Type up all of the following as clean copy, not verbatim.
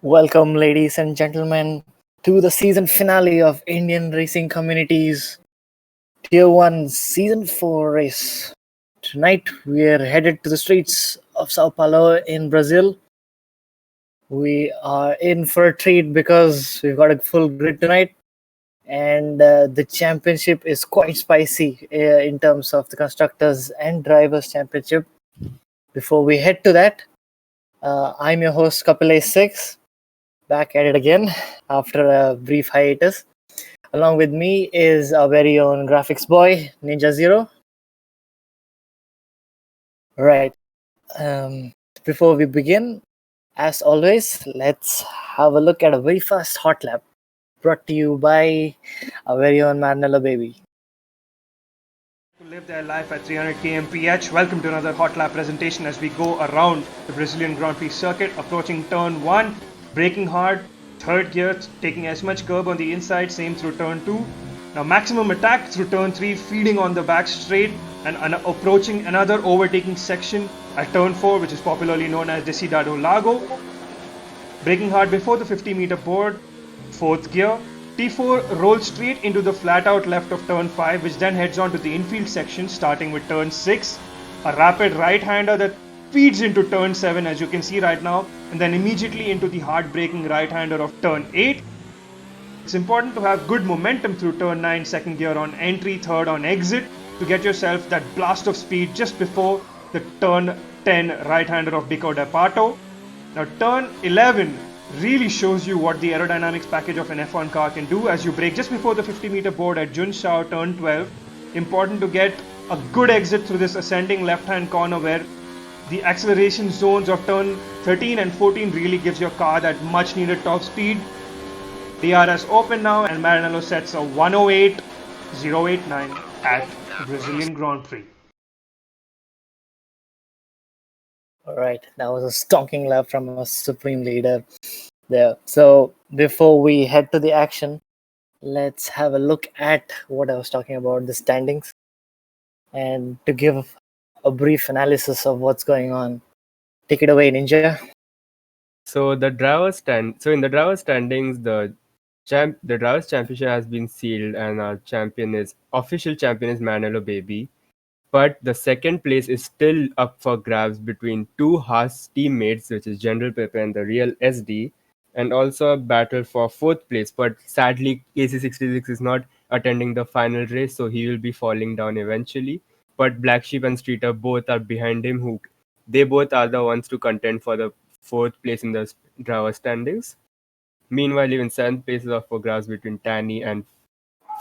Welcome, ladies and gentlemen, to the season finale of Indian Racing Communities Tier-1 Season 4 race. Tonight, we are headed to the streets of Sao Paulo in Brazil. We are in for a treat because we've got a full grid tonight, and the championship is quite spicy in terms of the Constructors and Drivers Championship. Before we head to that, I'm your host, Kapil6, back at it again after a brief hiatus. Along with me is our very own graphics boy, NinjaZero. Right. Before we begin, as always, let's have a look at a very fast hot lap brought to you by our very own Maranello baby. To live their life at 300 kmph. Welcome to another hot lap presentation as we go around the Brazilian Grand Prix circuit, approaching turn 1, braking hard, third gear, taking as much curb on the inside, same through turn 2. Now maximum attack through turn 3, feeding on the back straight and approaching another overtaking section at turn 4, which is popularly known as Descida do Lago. Braking hard before the 50-meter board, fourth gear. T4 rolls straight into the flat out left of turn 5, which then heads on to the infield section starting with turn 6. A rapid right-hander that feeds into turn 7, as you can see right now, and then immediately into the hard braking right-hander of turn 8. It's important to have good momentum through turn 9, second gear on entry, third on exit, to get yourself that blast of speed just before the turn 10 right-hander of Bico de Pato. Now turn 11 really shows you what the aerodynamics package of an F1 car can do as you brake just before the 50-meter board at Junshao turn 12. Important to get a good exit through this ascending left-hand corner where the acceleration zones of turn 13 and 14 really gives your car that much needed top speed. DRS open now and Maranello sets a 108.089 at Brazilian Grand Prix. Alright, that was a stalking lap from our supreme leader there. So before we head to the action, let's have a look at what I was talking about, the standings, and to give a brief analysis of what's going on. Take it away, Ninja. So in the driver's standings, the drivers' championship has been sealed, and our official champion is Manello Baby. But the second place is still up for grabs between two Haas teammates, which is General Pepe and the Real SD, and also a battle for fourth place. But sadly, AC66 is not attending the final race, so he will be falling down eventually. But Black Sheep and Streeter both are behind him. They both are the ones to contend for the fourth place in the driver standings. Meanwhile, even seventh place is up for grabs between Tanny and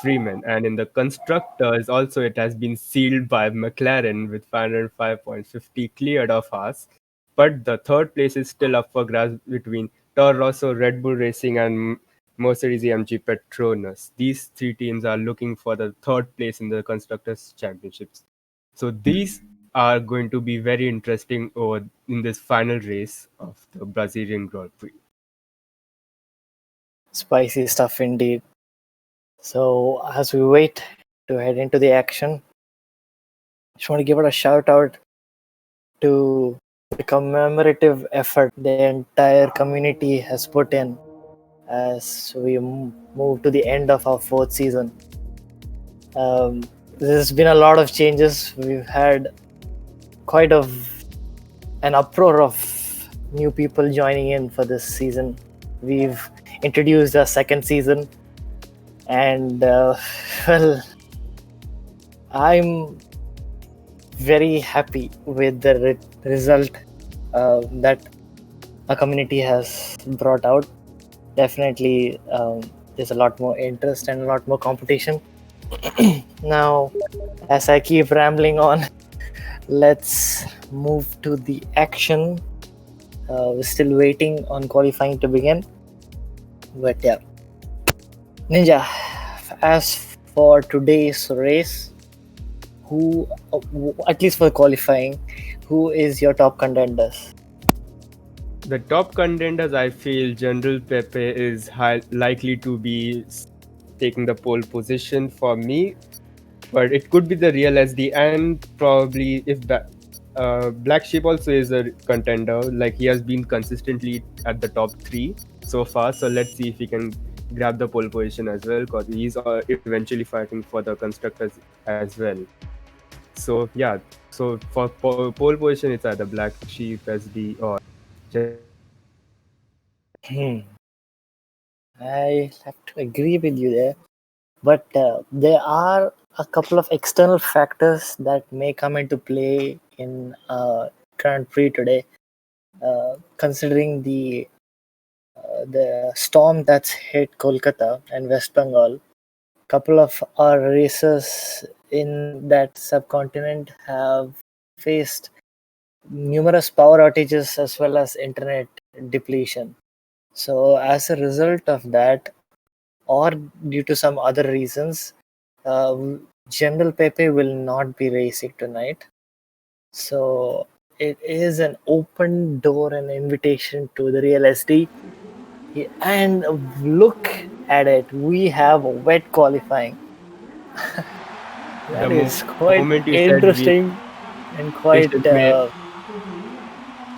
Freeman. And in the constructors, also it has been sealed by McLaren with 505.50 cleared of Haas. But the third place is still up for grabs between Toro Rosso, Red Bull Racing, and Mercedes AMG Petronas. These three teams are looking for the third place in the constructors' championships. So these are going to be very interesting in this final race of the Brazilian Grand Prix. Spicy stuff indeed. So as we wait to head into the action, I just want to give it a shout out to the commemorative effort the entire community has put in as we move to the end of our fourth season. There's been a lot of changes. We've had quite an uproar of new people joining in for this season. We've introduced our second season, and well, I'm very happy with the result that our community has brought out. Definitely, there's a lot more interest and a lot more competition. Now, as I keep rambling on, let's move to the action. We're still waiting on qualifying to begin, but yeah. Ninja, as for today's race, who, at least for qualifying, who is your top contenders? The top contenders, I feel General Pepe is likely to be taking the pole position for me, but it could be the Real SD, and probably if Black Sheep also is a contender. Like, he has been consistently at the top 3. so far. So let's see if he can grab the pole position as well, because he's eventually fighting for the constructors as well. So yeah, so for pole position, it's either Black Sheep, SD, or Hmm. I have to agree with you there. But there are a couple of external factors that may come into play in Grand Prix today, considering the storm that's hit Kolkata and West Bengal. Couple of our races in that subcontinent have faced numerous power outages as well as internet depletion. So, as a result of that, or due to some other reasons, uh, General Pepe will not be racing tonight. So, it is an open door and invitation to the real SD. And look at it, we have wet qualifying. the That is quite moment you said interesting and quite, patience may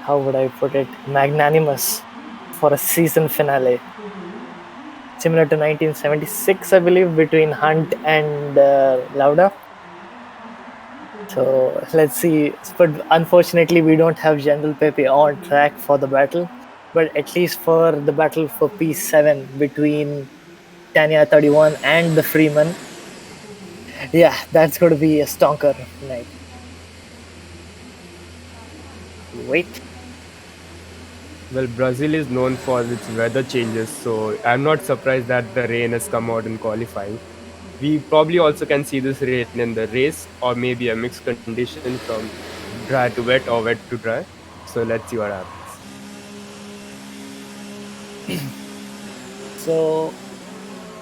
how would I put it, magnanimous for a season finale. Similar to 1976, I believe, between Hunt and Lauda. So let's see. But unfortunately, we don't have General Pepe on track for the battle. But at least for the battle for P7 between Tanya 31 and the Freeman, yeah, that's going to be a stonker night. Wait. Well, Brazil is known for its weather changes, so I'm not surprised that the rain has come out in qualifying. We probably also can see this rain in the race, or maybe a mixed condition from dry to wet or wet to dry. So let's see what happens. So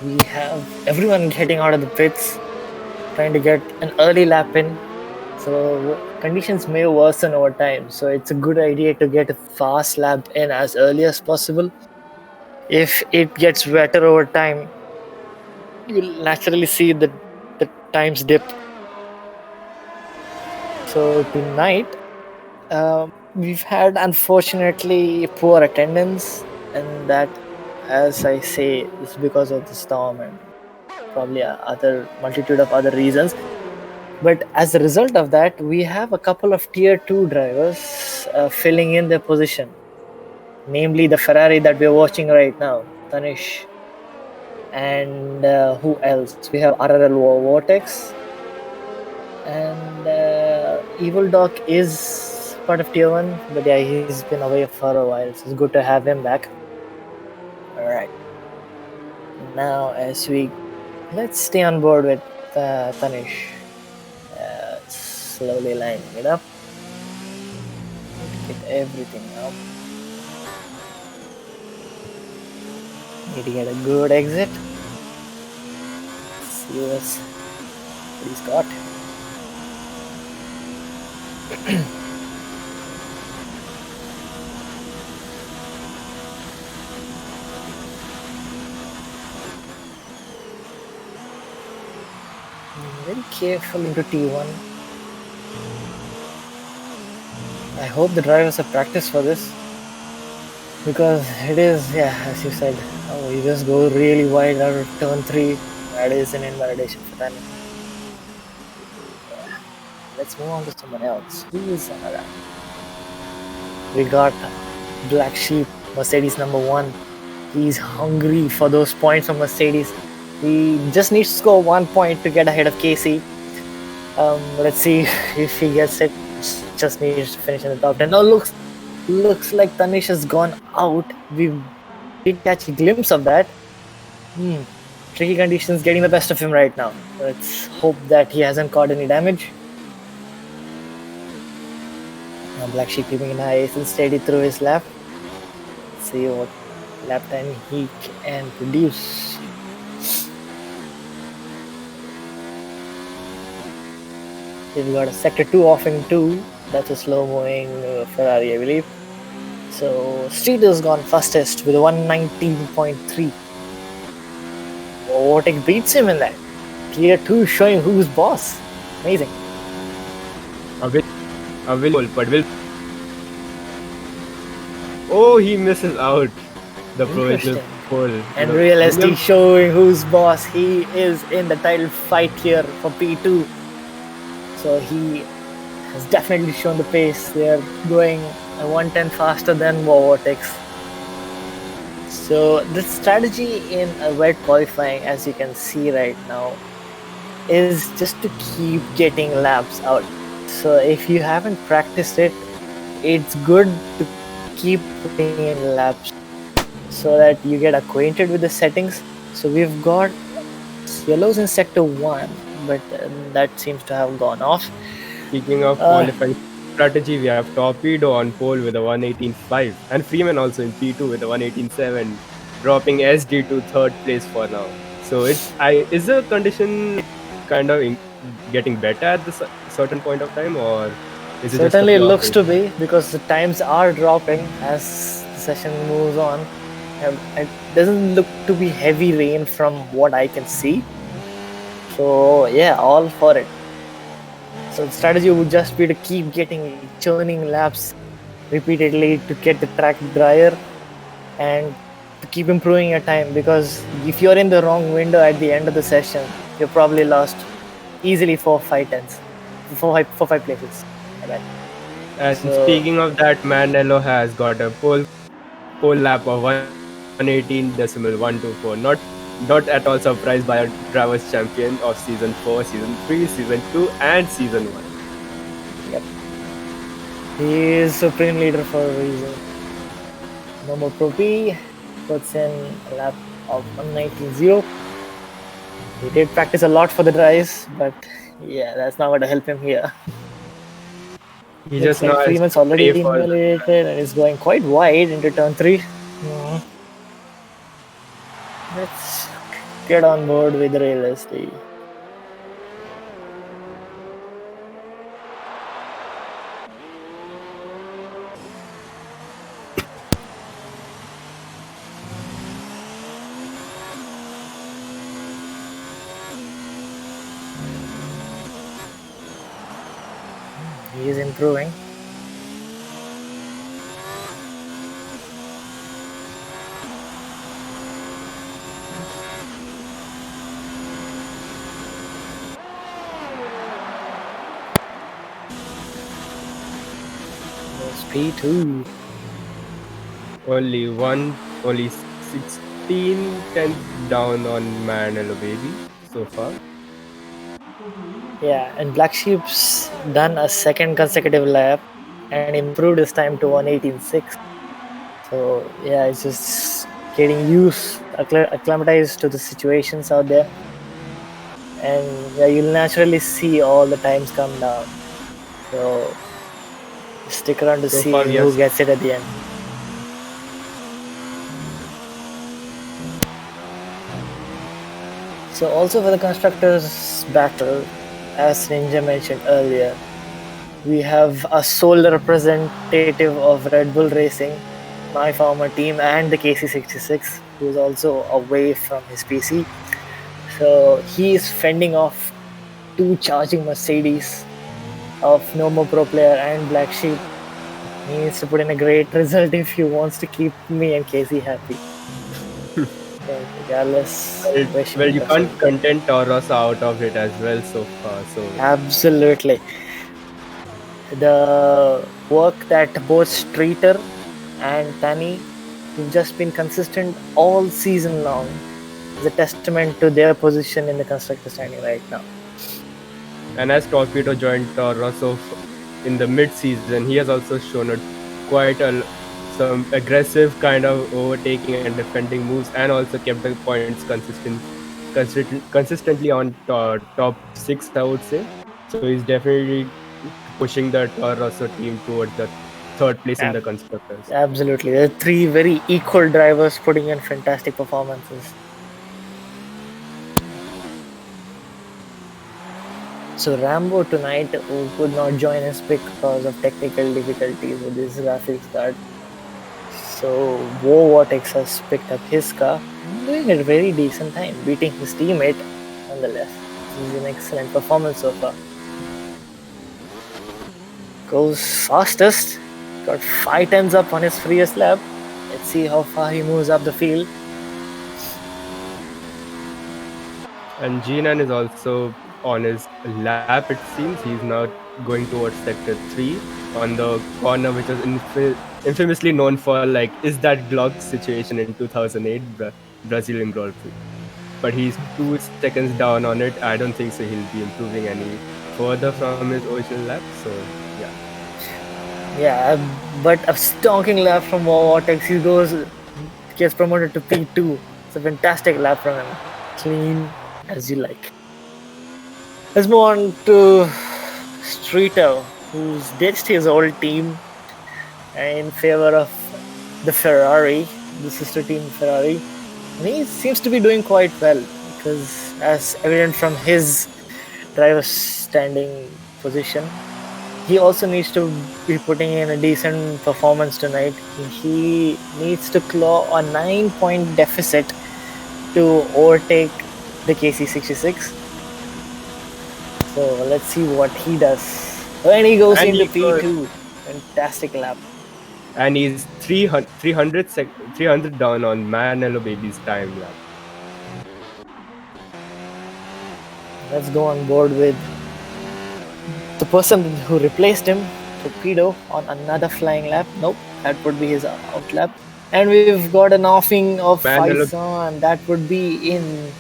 we have everyone getting out of the pits, trying to get an early lap in. So conditions may worsen over time. So it's a good idea to get a fast lap in as early as possible. If it gets wetter over time, you'll naturally see the times dip. So tonight, we've had unfortunately poor attendance, and that, as I say, is because of the storm and probably a other multitude of other reasons. But as a result of that, we have a couple of tier 2 drivers filling in their position, namely the Ferrari that we're watching right now, Tanish. And who else? We have RRL Vortex. And Evil Doc is part of tier 1, but yeah, he's been away for a while, so it's good to have him back. Alright. Now, let's stay on board with Tanish. Slowly lining it up. Get everything up. Need to get a good exit. See what he's got. Very careful into T1. I hope the drivers have practiced for this, because it is, yeah, as you said, you just go really wide out of turn 3. That is an invalidation for that. Yeah. Let's move on to someone else. Who is another? We got Black Sheep, Mercedes number 1. He's hungry for those points from Mercedes. He just needs to score 1 point to get ahead of Casey. Let's see if he gets it. Just needs to finish in the top 10. No, looks like Tanish has gone out. We did catch a glimpse of that. Tricky conditions getting the best of him right now. Let's hope that he hasn't caught any damage. Now Black Sheep keeping an eye and steady through his lap. Let's see what lap time he can produce. We've got a sector 2 off in 2. That's a slow moving Ferrari, I believe. So Street has gone fastest with a 119.3. Vortex beats him in that. Tier 2 showing who's boss. Amazing. But will. Oh, he misses out. the provisional Interesting. poll. And Real ST Williams, showing who's boss. He is in the title fight here for P2. So he has definitely shown the pace. They are going 110 faster than Vortex. So the strategy in a wet qualifying, as you can see right now, is just to keep getting laps out. So if you haven't practiced it, it's good to keep putting in laps so that you get acquainted with the settings. So we've got yellows in sector 1, but that seems to have gone off. speaking of Uh, qualifying strategy, we have Torpedo on pole with a 118.5 and Freeman also in P2 with a 118.7, dropping SD to third place for now. So is the condition kind of getting better at this certain point of time, or is it just a Certainly flaw looks phase? to be, because the times are dropping as the session moves on. It doesn't look to be heavy rain from what I can see. So yeah, all for it. So the strategy would just be to keep churning laps repeatedly to get the track drier and to keep improving your time, because if you're in the wrong window at the end of the session, you're probably lost easily 4 5 tenths, 4 5 places. And So speaking of that, Manello has got a pole lap of 118.124. Not at all surprised by a drivers champion of season 4, season 3, season 2, and season 1. yep, he is supreme leader for a reason. Momo Pro B puts in a lap of 119.0. He did practice a lot for the drives, but yeah, that's not going to help him here. He Looks just now like has Freeman's to already pray for the invalidated and is going quite wide into turn 3. Let's get on board with realistically. He is improving. There's P2. only 16 tenths down on Manello baby so far. Yeah, and Black Sheep's done a second consecutive lap and improved his time to 118.6. So yeah, it's just getting acclimatized to the situations out there, and yeah, you'll naturally see all the times come down. So stick around to So see far, we who have gets it at the end. So also for the constructors battle, as Ninja mentioned earlier, we have a sole representative of Red Bull Racing, my former team, and the KC66, who is also away from his PC. So he is fending off two charging Mercedes of No More Pro Player and Black Sheep. He needs to put in a great result if he wants to keep me and Casey happy. So regardless, wish him well, the you best of can't luck. content Tauros out of it as well so far. So Absolutely. The work that both Streeter and Tani who've just been consistent all season long is a testament to their position in the constructor standing right now. and as Torpedo joined Tauros in the mid-season, he has also shown quite some aggressive kind of overtaking and defending moves, and also kept the points consistently on top six, I would say. So he's definitely pushing the Rosso team towards the third place in the Ab- constructors. Absolutely. There are three very equal drivers putting in fantastic performances. So Rambo tonight could not join us because of technical difficulties with his graphics card. So War Vortex has picked up his car, doing a very decent time, beating his teammate nonetheless. This is an excellent performance so far. Goes fastest, got 5 tenths up on his freest lap. It's Let's see how far he moves up the field. And Jinan is also on his lap, it seems. He's now going towards sector 3 on the corner, which was infamously known for, like, is that Glock situation in 2008 Brazilian Grand Prix. But he's 2 seconds down on it. I don't think so he'll be improving any further from his original lap. So, yeah. Yeah, but a stonking lap from Vortex. Gets promoted to P2. It's a fantastic lap from him. Clean as you like. Let's move on to Streeter, who's ditched his old team in favor of the Ferrari, the sister team Ferrari. And he seems to be doing quite well because, as evident from his driver's standing position, he also needs to be putting in a decent performance tonight. He needs to claw a 9-point deficit to overtake the KC66. So let's see what he does. When he goes into P2, fantastic lap. And he's 300 down on Manello Baby's time lap. Let's go on board with the person who replaced him, Torpedo, on another flying lap. Nope, that would be his out lap. And we've got an offing of Faison. That would be in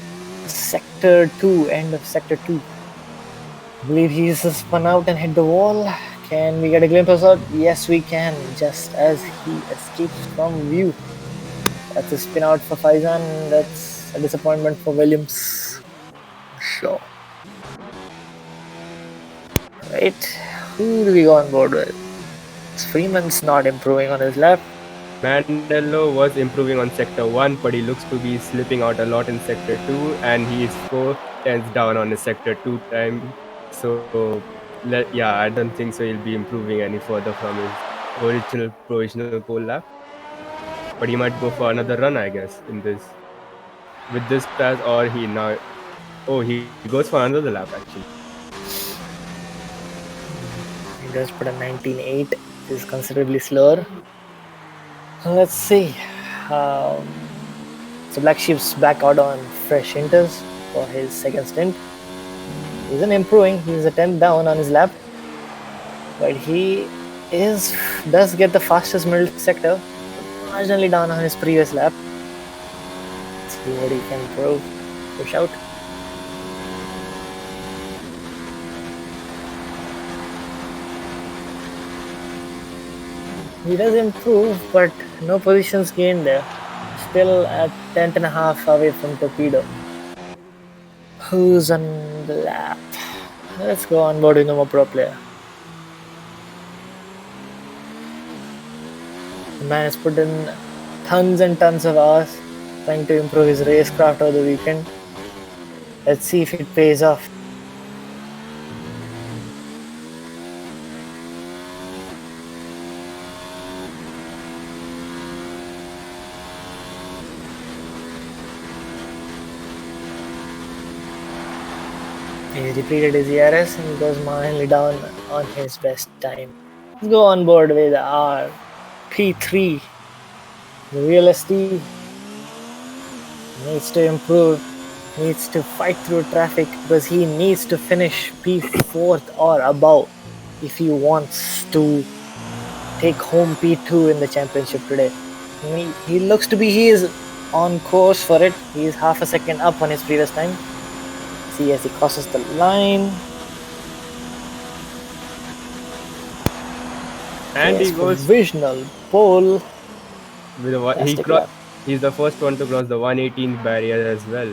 sector 2, end of sector 2. I believe he's spun out and hit the wall. Can we get a glimpse of that? Yes, we can, just as he escapes from view. That's a spin out for Faison. That's a disappointment for Williams. Sure. Right, who do we go on board with? Freeman's not improving on his lap. Mandello was improving on sector 1, but he looks to be slipping out a lot in sector 2, and he is 4 tenths down on his sector 2 time. So, yeah, I don't think so he'll be improving any further from his original provisional pole lap. But he might go for another run, I guess, with this pass, or he now. Oh, he goes for another lap actually. He does put a 19.8. This is considerably slower. Let's see. So Black Sheep's back out on fresh inters for his second stint. He isn't improving. He's a 10th down on his lap, but he does get the fastest middle sector, marginally down on his previous lap. Let's see what he can push out. He does improve, but no positions gained there. Still at 10th and a half away from Torpedo. Who's on the lap? Let's go on board with no more pro player. The man has put in tons and tons of hours trying to improve his racecraft over the weekend. Let's see if it pays off. He depleted his ERS and goes marginally down on his best time. Let's go on board with our P3. The real ST needs to improve, needs to fight through traffic because he needs to finish P4 or above if he wants to take home P2 in the championship today. He looks to be, he is on course for it. He is half a second up on his previous time. See as he crosses the line. And he goes provisional pole. He's the first one to cross the 118 barrier as well.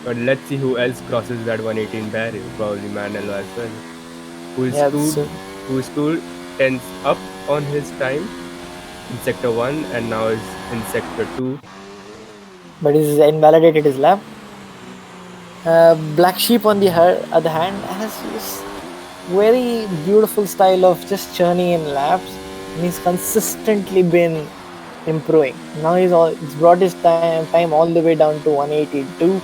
But let's see who else crosses that 118 barrier. Probably Manello as well. Who is 2 tenths up on his time in sector 1 and now is in sector 2. But he's invalidated his lap. Black Sheep, on the other hand, has this very beautiful style of just churning in laps, and he's consistently been improving. Now he's brought his time all the way down to 182.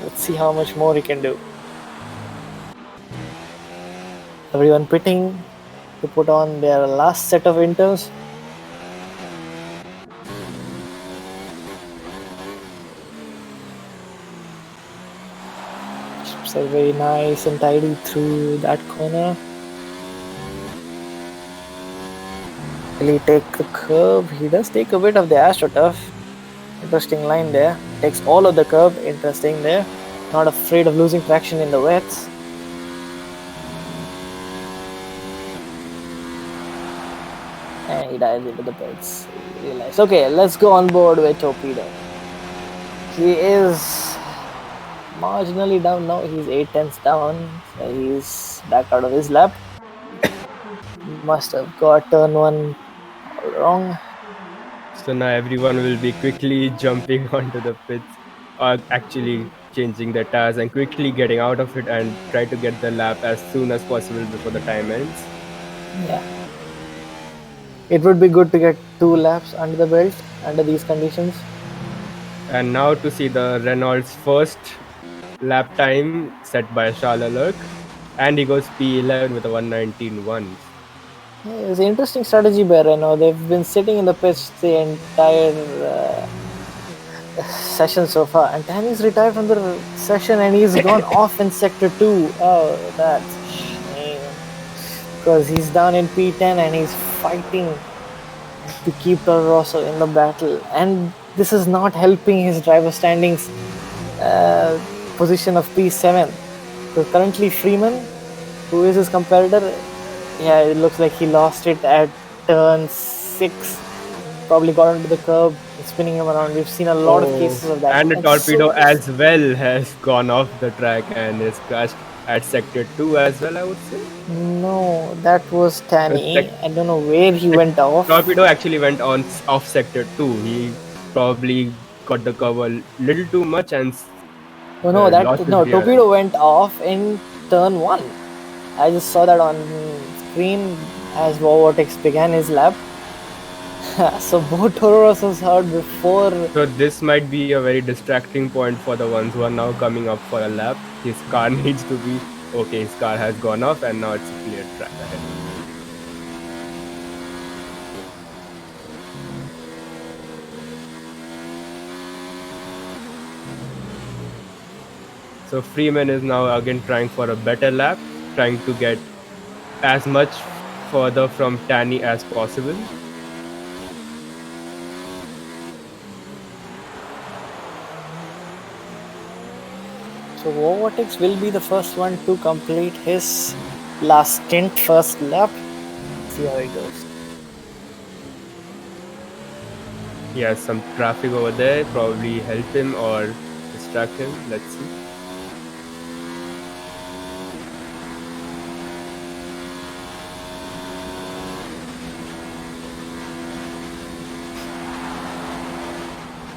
Let's see how much more he can do. Everyone pitting to put on their last set of inters. So very nice and tidy through that corner. Will he take the curve? He does take a bit of the AstroTurf. Interesting line there. Takes all of the curve. Interesting there. Not afraid of losing traction in the wets. And he dives into the pits. He realized, okay, let's go on board with Torpedo. He is marginally down now. He's 8 tenths down. So he's back out of his lap. Must have got turn one all wrong. So now everyone will be quickly jumping onto the pits, or actually changing their tires and quickly getting out of it and try to get the lap as soon as possible before the time ends. Yeah. It would be good to get 2 laps under the belt under these conditions. And now to see the Renault's first lap time set by Charles Leclerc, and he goes P11 with a 119.1. Yeah, it's an interesting strategy by Renault. They've been sitting in the pitch the entire session so far, and Danny's retired from the session and he's gone off in sector 2. Oh, that's a shame. Because he's down in P10 and he's fighting to keep Toro Rosso in the battle, and this is not helping his driver standings position of P7. So currently Freeman, who is his competitor, yeah, it looks like he lost it at turn 6. Probably got onto the curb, spinning him around. We've seen a lot of cases of that. And the Torpedo as well has gone off the track and is crashed at sector 2 as well, I would say. No, that was Tanny. I don't know where he went off. Torpedo actually went on off sector 2. He probably got the cover a little too much and Torpedo went off in turn 1. I just saw that on screen as Vortex began his lap. So both Toro Rossos heard before. So this might be a very distracting point for the ones who are now coming up for a lap. His car needs to be okay. His car has gone off and now it's a clear track ahead. So Freeman is now again trying for a better lap, trying to get as much further from Tanny as possible. So Vortex will be the first one to complete his last stint, first lap. See how it goes. He has some traffic over there, probably help him or distract him. Let's see.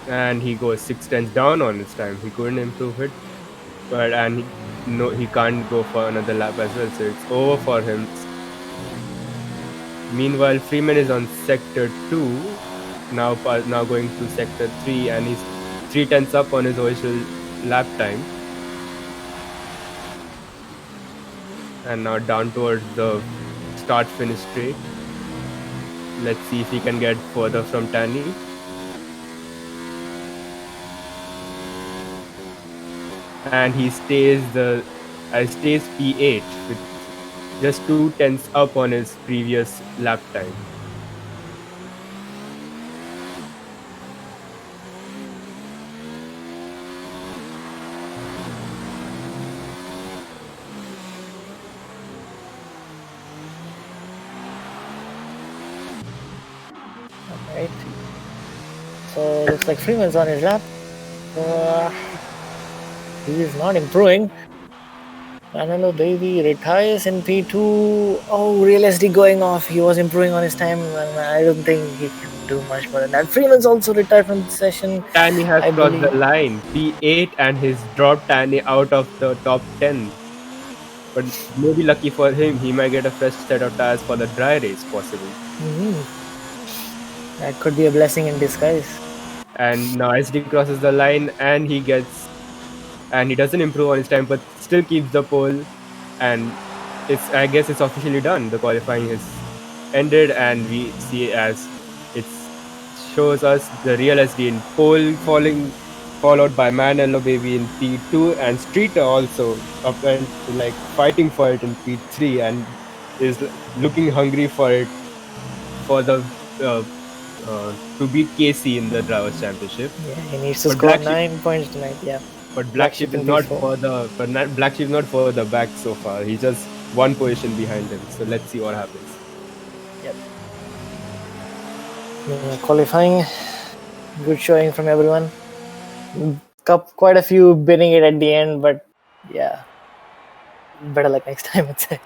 And he goes 6 tenths down on his time. He couldn't improve it, he can't go for another lap as well. So it's over for him. Meanwhile, Freeman is on sector 2, now going to sector 3, and he's 3 tenths up on his original lap time. And now down towards the start-finish straight. Let's see if he can get further from Tanny. And he stays P8 with just 2 tenths up on his previous lap time. Alright. So looks like Freeman's on his lap. He is not improving. Manolo Baby retires in P2. Oh, Real SD going off. He was improving on his time, and I don't think he can do much more than that. Freeman's also retired from the session. Tanny has crossed the line. P8, and he's dropped Tanny out of the top 10. But maybe lucky for him, he might get a fresh set of tires for the dry race, possibly. That could be a blessing in disguise. And now SD crosses the line, and he doesn't improve on his time, but still keeps the pole. And I guess it's officially done. The qualifying is ended, and we see as it shows us the Real SD in pole, falling followed by Manello Baby in P2 and Streeter also up and like fighting for it in P3 and is looking hungry for it for the uh, to beat KC in the Drivers' Championship. Yeah, he needs to But score Black Sheep, 9 points tonight. Yeah, but Black Black Sheep Sheep is in not P4. further. But Black Sheep is not further back so far. He's just one position behind him. So let's see what happens. Yep. Qualifying, good showing from everyone. Quite a few bidding it at the end, but yeah, better luck next time, I'd say.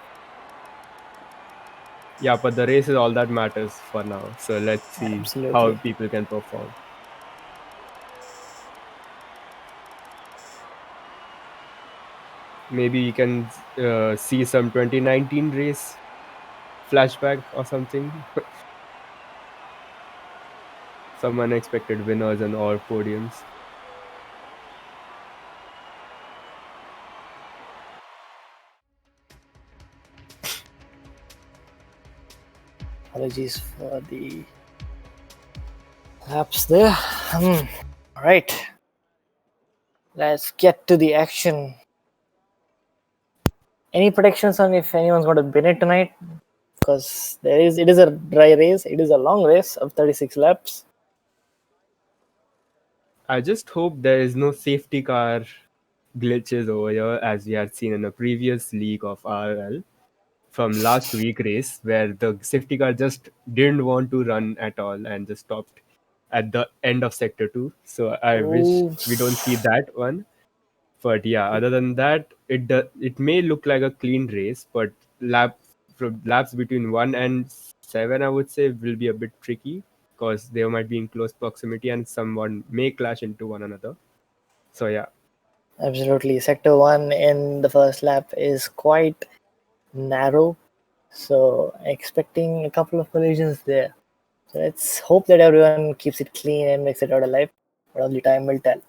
Yeah, but the race is all that matters for now. So let's see how Absolutely. people can perform. Maybe we can see some 2019 race flashback or something. Some unexpected winners and or podiums. Apologies for the lapse there. All right, let's get to the action. Any predictions on if anyone's going to win it tonight? Because it is a dry race. It is a long race of 36 laps. I just hope there is no safety car glitches over here as we had seen in a previous league of RL from last week race where the safety car just didn't want to run at all and just stopped at the end of sector 2. So I wish Oh, we don't see that one. But yeah, other than that, it may look like a clean race, but laps between 1 and 7, I would say, will be a bit tricky because they might be in close proximity and someone may clash into one another. So yeah, absolutely. Sector 1 in the first lap is quite narrow. So expecting a couple of collisions there. So let's hope that everyone keeps it clean and makes it out alive. But only time will tell.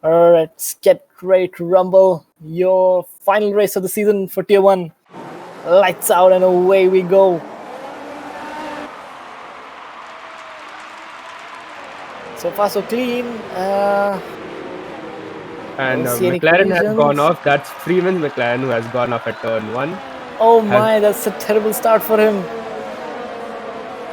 Alright, let's get ready to rumble. Your final race of the season for Tier 1. Lights out and away we go. So far so clean. and Don't see any McLaren has gone collisions. off. That's Freeman's McLaren who has gone off at turn 1. Oh Has my, that's a terrible start for him.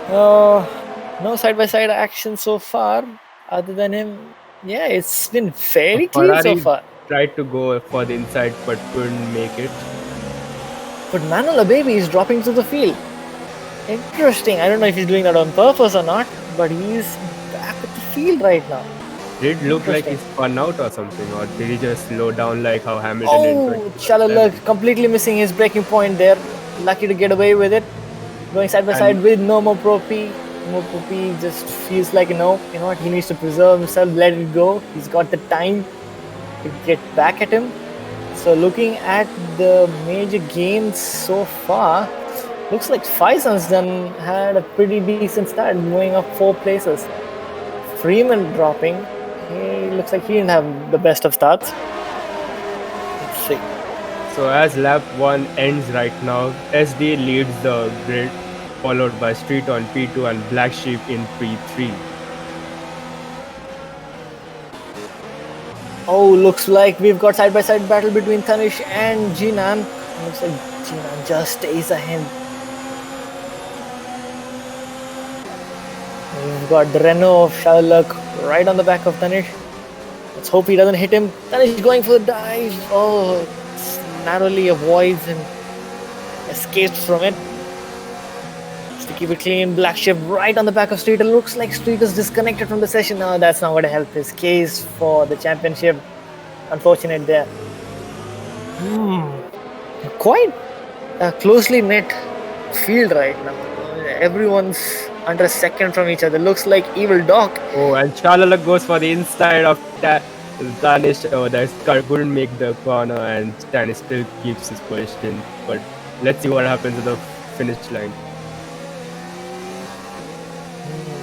No side-by-side action so far other than him. Yeah, it's been a very clean so Ferrari far. tried to go for the inside but couldn't make it. But Manuel Baby is dropping to the field. Interesting. I don't know if he's doing that on purpose or not, but he's back at the field right now. Did it look like he Interesting. spun out or something, or did he just slow down like how Hamilton did in Oh, 2011? Chalalak completely missing his breaking point there. Lucky to get away with it. Going side by side And with No Pro P. No Pro P just feels like, you know what, he needs to preserve himself, let it go. He's got the time to get back at him. So looking at the major gains so far, looks like Faison's done had a pretty decent start, moving up 4 places. Freeman dropping. He looks like he didn't have the best of starts. Let's see. so as lap 1 ends right now, SD leads the grid, followed by Street on P2 and Black Sheep in P3. Oh, looks like we've got side-by-side battle between Tanish and Jinan. Looks like Jinan just stays ahead. We've got the Renault of Shalak right on the back of Tanish. Let's hope he doesn't hit him. Tanish going for the dive. Oh, narrowly avoids and escapes from it. Just to keep it clean, Black Sheep right on the back of Street. It looks like Street is disconnected from the session. No, that's not going to help his case for the championship. Unfortunate there. Quite a closely knit field right now. Everyone's under a second from each other. Looks like Evil Doc. Oh, and Shalalak goes for the inside of Danish. Oh, that car couldn't make the corner, and Danish still keeps his position. But let's see what happens at the finish line.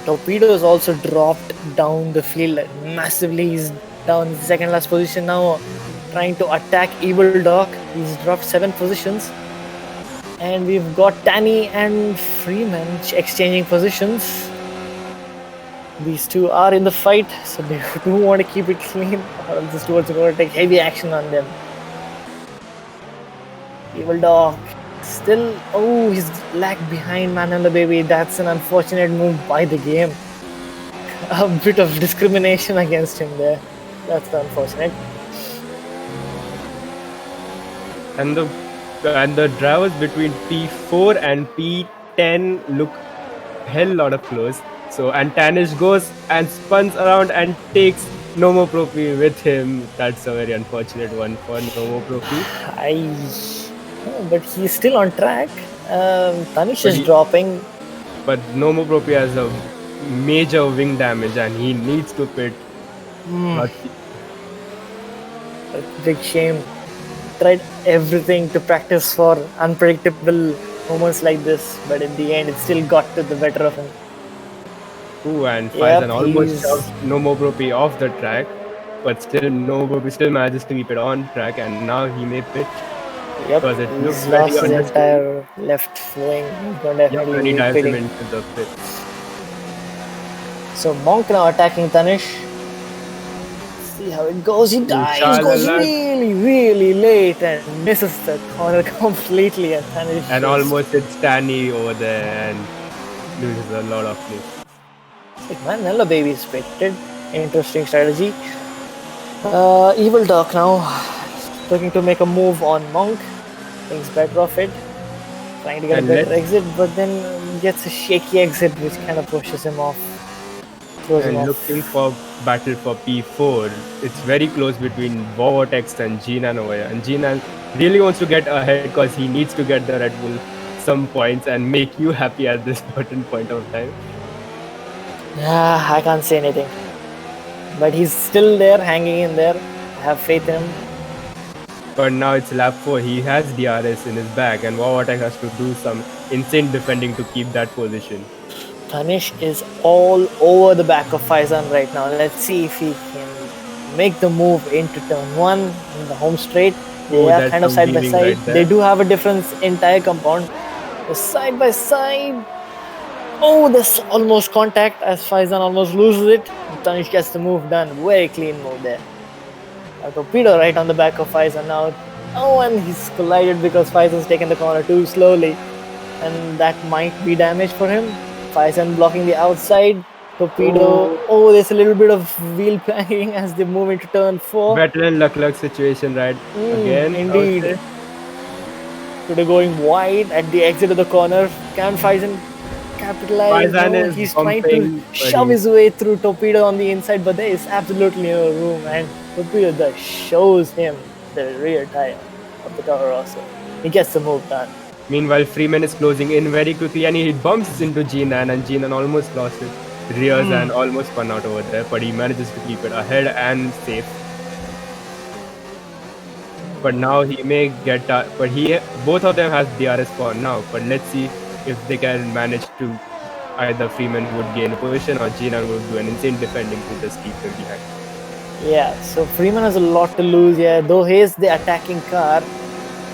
Torpedoes also dropped down the field massively. He's down in the second last position now, trying to attack Evil Doc. He's dropped 7 positions. And we've got Tanny and Freeman exchanging positions. These two are in the fight, so they do want to keep it clean, or else the stewards are going to take heavy action on them. Evil Dog still, oh, he's lagged behind Man Baby. That's an unfortunate move by the game. A bit of discrimination against him there. That's unfortunate. And the drivers between P4 and P10 look hell lot of close. So and Tanish goes and spins around and takes Nomo Profi with him. That's a very unfortunate one for Nomo Profi. But he's still on track. Tanish is dropping. But Nomo Profi has a major wing damage and he needs to pit. A big shame. Tried everything to practice for unpredictable moments like this, but in the end, it still got to the better of him. Ooh, and Faizan almost shoved Nomo Profi off the track, but still Nomo Profi still manages to keep it on track, and now he may pit. Yep, he's lost his entire left wing. He's going to definitely be pitting. Into the pits. So Monk now attacking Tanish. See how it goes. He dies. Goes really, really late and misses the corner completely. And Tanish almost hits Stanny over there and loses a lot of play. Like, man, Nella Baby is pitted. Interesting strategy. Evil Dog now looking to make a move on Monk. Thinks better of it. Trying to get a better exit, but then gets a shaky exit, which kind of pushes him off. Looking for battle for P4. It's very close between Vortex and Jinan over here. And Jinan really wants to get ahead because he needs to get the Red Bull some points and make you happy at this certain point of time. Yeah, I can't say anything. But he's still there, hanging in there. I have faith in him. But now it's lap 4. He has DRS in his back and Vortex has to do some insane defending to keep that position. Tanish is all over the back of Faizan right now. Let's see if he can make the move into turn 1 in the home straight. They are kind of side by side. Right, they do have a difference in tire compound. They're side by side. Oh, there's almost contact as Faizan almost loses it. Tanish gets the move done. Very clean move there. A torpedo right on the back of Faizan now. Oh, and he's collided because Faizan's taken the corner too slowly. And that might be damage for him. Faizan blocking the outside. Torpedo. Oh, there's a little bit of wheel banging as they move into turn 4. Veteran luck situation, right? Again. Indeed. Torpedo going wide at the exit of the corner. Can Faizan capitalize? No, he's trying to shove his way through Torpedo on the inside, but there is absolutely no room. And Torpedo just shows him the rear tire of the Toro Rosso. He gets the move done. Meanwhile, Freeman is closing in very quickly and he bumps into Jinan and Jinan almost lost his rears and almost spun out over there, but he manages to keep it ahead and safe. But now he may get both of them has DRS for now, but let's see if they can manage to either Freeman would gain a position or Jinan would do an insane defending to just keep him behind. Yeah, so Freeman has a lot to lose here. Though he is the attacking car,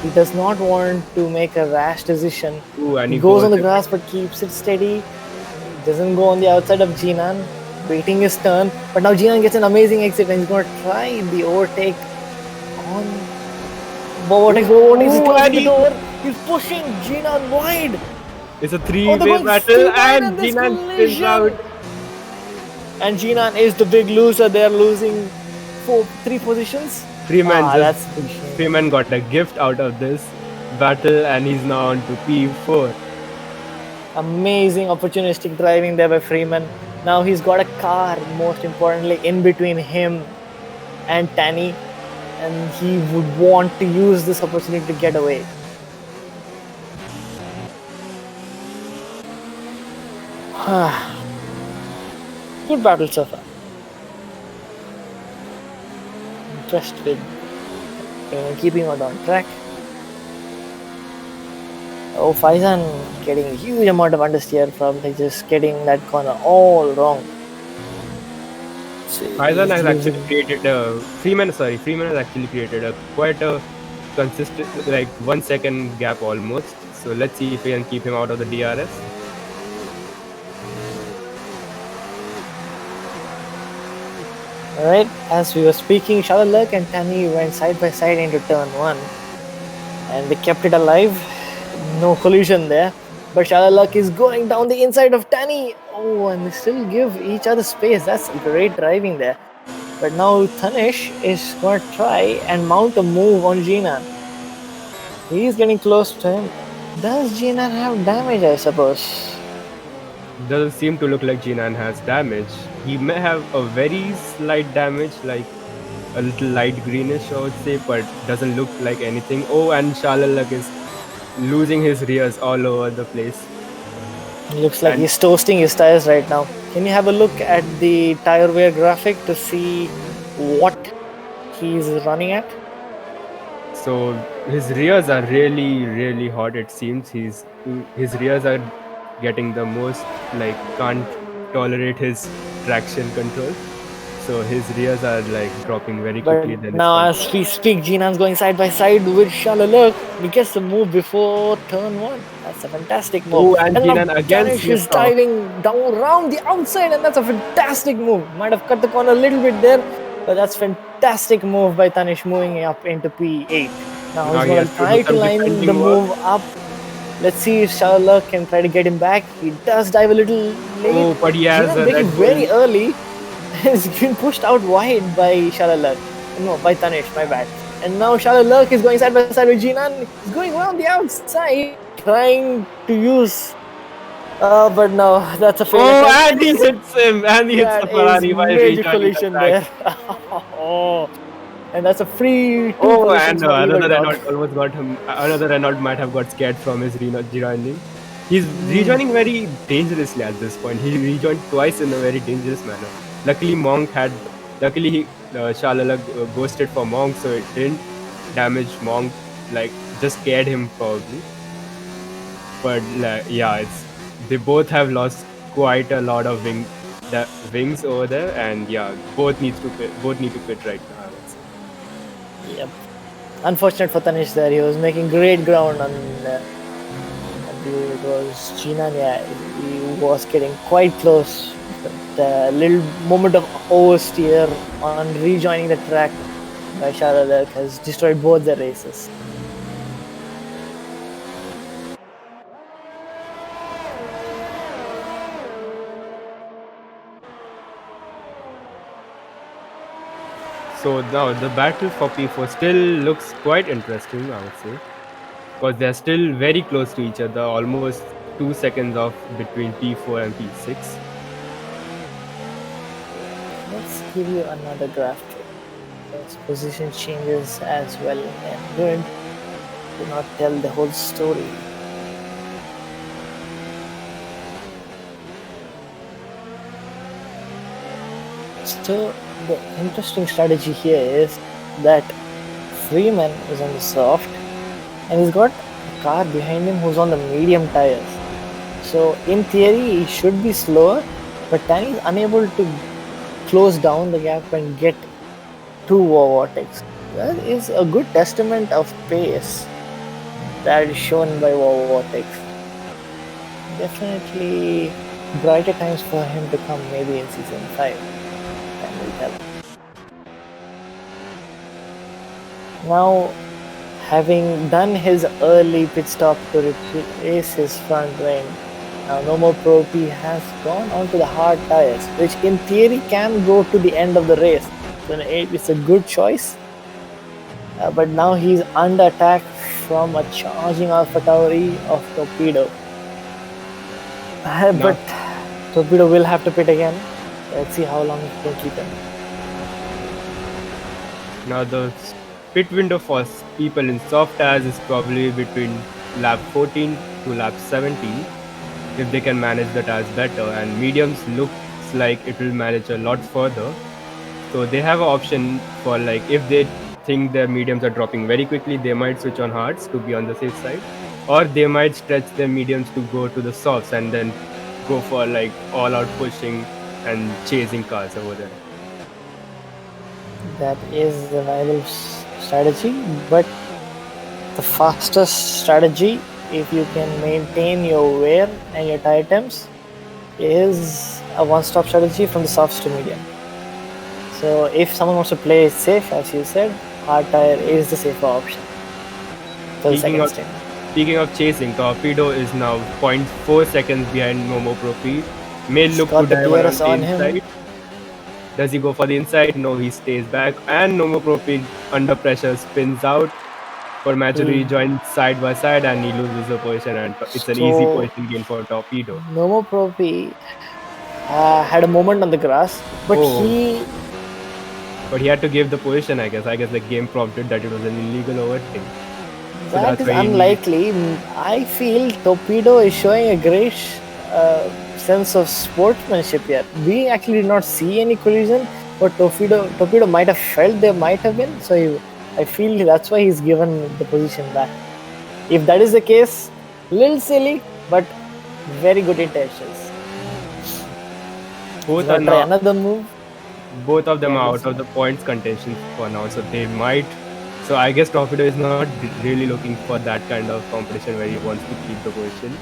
he does not want to make a rash decision. And he goes on the grass but keeps it steady. Doesn't go on the outside of Jinan, waiting his turn. But now Jinan gets an amazing exit and he's going to try the overtake on Vortex. Vortex is closing the door. He's pushing Jinan wide. It's a 3-way battle and Jinan spins out. And Jinan is the big loser. They're losing 3 positions. Freeman got a gift out of this battle and he's now on to P4. Amazing opportunistic driving there by Freeman. Now he's got a car, most importantly, in between him and Tanny, and he would want to use this opportunity to get away. Good battle so far. Impressed with keeping it on track. Oh, Faizan getting a huge amount of understeer from just getting that corner all wrong. Faizan has actually created Freeman has actually created quite a consistent, like 1 second gap almost. So let's see if we can keep him out of the DRS. Alright, as we were speaking, Shalalak and Tani went side by side into turn 1 and they kept it alive. No collision there. But Shalalak is going down the inside of Tani. Oh, and they still give each other space. That's great driving there. But now Tanish is going to try and mount a move on Jinan. He's getting close to him. Does Jinan have damage, I suppose? Doesn't seem to look like Jinan has damage. He may have a very slight damage, like a little light greenish, I would say, but doesn't look like anything. Oh, and Shalalak is losing his rears all over the place. Looks like And he's toasting his tires right now. Can you have a look at the tire wear graphic to see what he's running at? so his rears are really, really hot. It seems his rears are getting the most, like, can't tolerate his traction control. So his rears are like dropping very But quickly. Then his now, front. as we speak, Jinan's going side by side with Shalaluk. He gets the move before turn 1. That's a fantastic move. Oh, and And now Jinan again Danish is slipped off. diving down around the outside, and that's a fantastic move. Might have cut the corner a little bit there, but that's fantastic move by Tanish moving up into P8. Now Now he's he going has to to do try to some line the defending work. move up. Let's see if Shalaluk can try to get him back. He does dive a little late. Oh, but he has Jinan a breaking Red very Bull. early. He's been pushed out wide by Shalaluk. No, by Tanish, my bad. And now Shalaluk is going side by side with Jinan. He's going around the outside, trying to use. But no, that's a fail Oh, attempt. and he hits him, and he hits the That is Ferrari while major rejoining the collision track. there. Oh, and that's a free 2 Oh, positions and for either another dog. Renault almost got him. Another Renault might have got scared from his rejoining. He's rejoining very dangerously at this point. He rejoined twice in a very dangerous manner. Luckily, Shalalak ghosted for Monk, so it didn't damage Monk. Like, just scared him probably. But like, yeah, they both have lost quite a lot of wings over there, and yeah, both need to quit right now, I would say. Yep. Unfortunate for Tanish there. He was making great ground on. I believe it was Jinan. Yeah, he was getting quite close. But the little moment of oversteer on rejoining the track by Shalalak has destroyed both the races. So now the battle for P4 still looks quite interesting, I would say, because they're still very close to each other, almost 2 seconds off between P4 and P6. Let's give you another graph check. Yes, position changes as well and good. Do not tell the whole story. So the interesting strategy here is that Freeman is on the soft and he's got a car behind him who's on the medium tires. So in theory he should be slower, but Tani is unable to close down the gap and get to Vortex. That is a good testament of pace that is shown by Vortex. Definitely brighter times for him to come maybe in season 5. Time will tell. Now, having done his early pit stop to replace his front wing, now no more Pro P has gone onto the hard tires, which in theory can go to the end of the race. So it's a good choice. But now he's under attack from a charging Alpha Tauri of Torpedo. But Torpedo will have to pit again. Let's see how long he can keep him. Now the pit window for people in soft tires is probably between lap 14 to lap 17 if they can manage the tires better, and mediums looks like it will manage a lot further. So they have an option for, like, if they think their mediums are dropping very quickly, they might switch on hards to be on the safe side, or they might stretch their mediums to go to the softs and then go for like all out pushing and chasing cars over there. That is the viable strategy, but the fastest strategy, if you can maintain your wear and your tire temps, is a one-stop strategy from the softs to medium. So if someone wants to play it safe, as you said, hard tire is the safer option for the Speaking second of stint. speaking of chasing, Torpedo is now zero point 0.4 seconds behind Momo Profi. May He's look to got the dive DRS around the on inside. him. Does he go for the inside? No, he stays back. And Momo Profi under pressure spins out. Formaggio He joins side by side and he loses the position, and it's an easy so position gain for Torpedo. Nomo Propi had a moment on the grass, but Oh, he but he had to give the position, I guess. I guess the game prompted that it was an illegal overthink. So that that's is why he needed. unlikely. I feel Torpedo is showing a great uh, sense of sportsmanship here. We actually did not see any collision, but Torpedo might have felt there might have been. So I feel that's why he's given the position back. If that is the case, little silly, but very good intentions. He's Both are gonna try now another move. both of them Yeah, are let's out see. of the points contention for now, so they might. So I guess Torpedo is not really looking for that kind of competition where he wants to keep the position.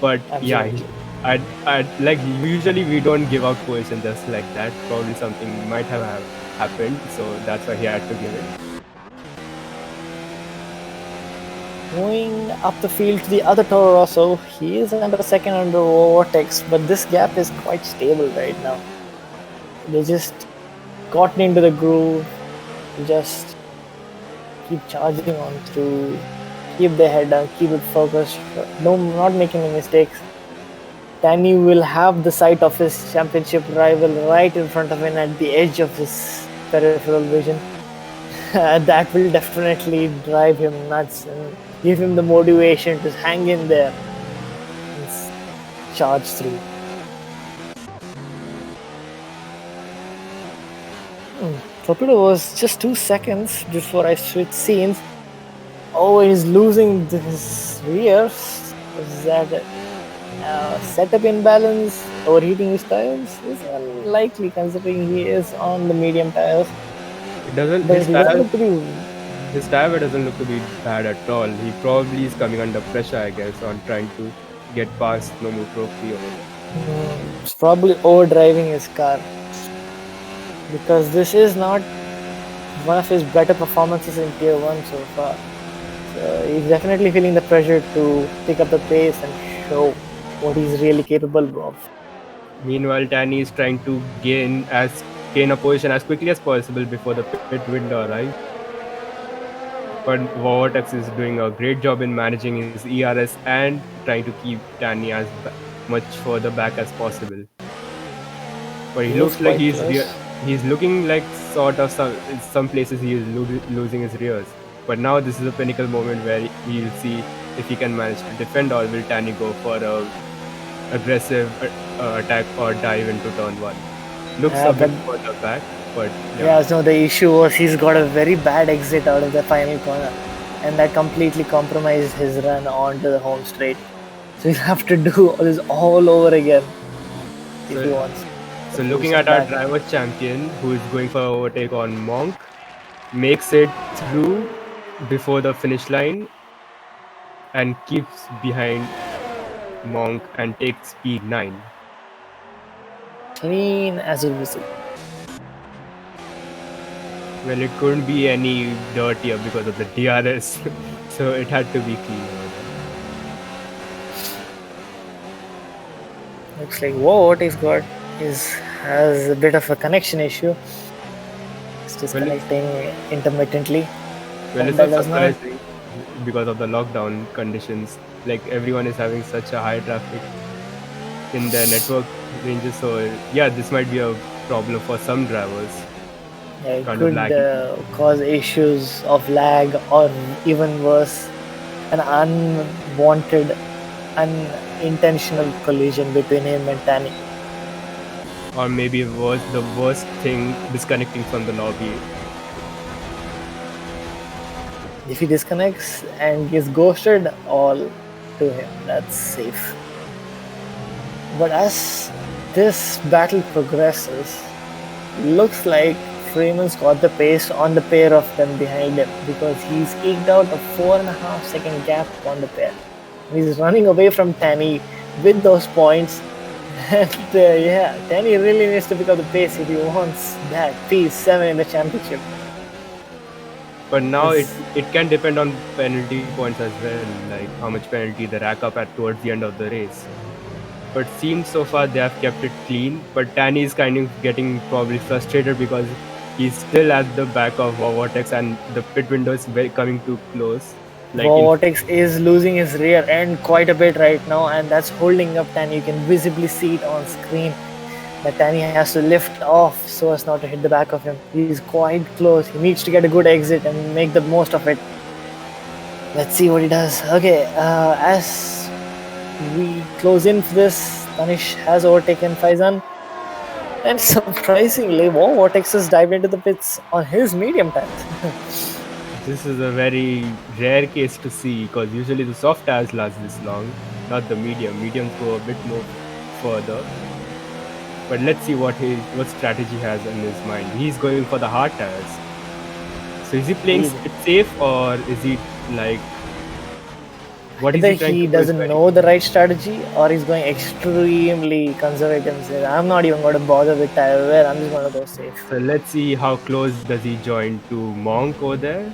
But yeah, Absolutely. I like usually we don't give out position just like that. Probably something might have happened, so that's why he had to give it. Moving up the field to the other Toro Rosso, he is under second under Vortex, but this gap is quite stable right now. They just gotten into the groove, just keep charging on through, keep their head down, keep it focused, no, not making any mistakes. Danny will have the sight of his championship rival right in front of him at the edge of his peripheral vision. That will definitely drive him nuts and give him the motivation to hang in there and charge through. Torpedo was just 2 seconds before I switched scenes. Oh, he's losing his rears. Is that setup imbalance, overheating his tires? Is unlikely considering he is on the medium tires. It doesn't But he doesn't look to be. his tire doesn't look to be bad at all. He probably is coming under pressure, I guess, on trying to get past Nomu Trophy. It's probably overdriving his car because this is not one of his better performances in Tier 1 so far. So he's definitely feeling the pressure to pick up the pace and show what he's really capable of. Meanwhile, Tanny is trying to gain a position as quickly as possible before the pit window arrives. But Vortex is doing a great job in managing his ERS and trying to keep Tanny as much further back as possible. But he He is looks like quite close. he's looking like sort of some places he is losing his rears. But now this is a pinnacle moment where we'll see if he can manage to defend, or will Tanny go for a aggressive attack or dive into turn 1. Looks a bit But further back, but yeah, so the issue was he's got a very bad exit out of the final corner, and that completely compromised his run onto the home straight. So he'll have to do this all over again if he wants. So looking at our driver champion, who is going for overtake on Monk, makes it through before the finish line and keeps behind Monk and takes P9. Clean as a whistle. Well, it couldn't be any dirtier because of the DRS, so it had to be clean. Looks like what he's got has a bit of a connection issue. It's disconnecting intermittently. Well, it's that not does not. surprising because of the lockdown conditions. Like everyone is having such a high traffic in their network ranges, so yeah, this might be a problem for some drivers. Yeah, it Kind could cause issues of lag, or even worse, an unwanted, unintentional collision between him and Tanny. Or maybe worse, the worst thing, disconnecting from the lobby. If he disconnects and gets ghosted, all to him. That's safe. But as this battle progresses, looks like Freeman's got the pace on the pair of them behind him, because he's eked out a 4.5 second gap on the pair. He's running away from Tanny with those points, Yeah, Danny really needs to pick up the pace if he wants that P7 in the championship. But now it This it can depend on penalty points as well, like how much penalty they rack up at towards the end of the race. But seems so far they have kept it clean. But Tanny is kind of getting probably frustrated because he's still at the back of Vortex and the pit window is very coming too close. Like in Vortex is losing his rear end quite a bit right now, and that's holding up Tanny. You can visibly see it on screen that Tanny has to lift off so as not to hit the back of him. He's quite close. He needs to get a good exit and make the most of it. Let's see what he does. Okay, as we close in for this, Tanish has overtaken Faizan. And surprisingly, Vortex has dived into the pits on his medium tires. this is a very rare case to see because usually the soft tires last this long, not the medium. Mediums go a bit more further. But let's see what strategy he has in his mind. He's going for the hard tires. So is he playing it safe or is he like what is Either he trying he to do? Is doesn't very know the right strategy or he's going extremely conservative and says, I'm not even going to bother with tire wear, I'm just going to go safe. So let's see how close does he join to Monk over there.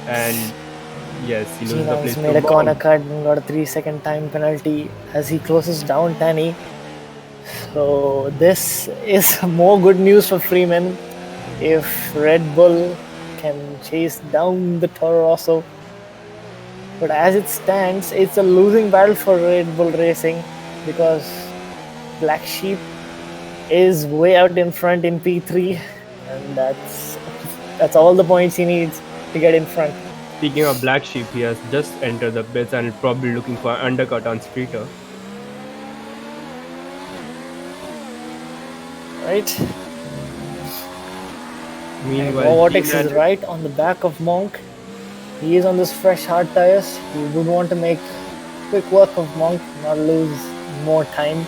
And yes, he loses the G9's place made to a corner Monk. cut and got a 3-second time penalty as he closes down Tanny. So this is more good news for Freeman if Red Bull can chase down the Toro Rosso. But as it stands, it's a losing battle for Red Bull Racing because Black Sheep is way out in front in P3, and that's all the points he needs to get in front. Speaking of Black Sheep, he has just entered the pits and probably looking for an undercut on Streeter. Right? Meanwhile, Vortex G-Man is right on the back of Monk. He is on this fresh hard tires. He would want to make quick work of Monk, not lose more time.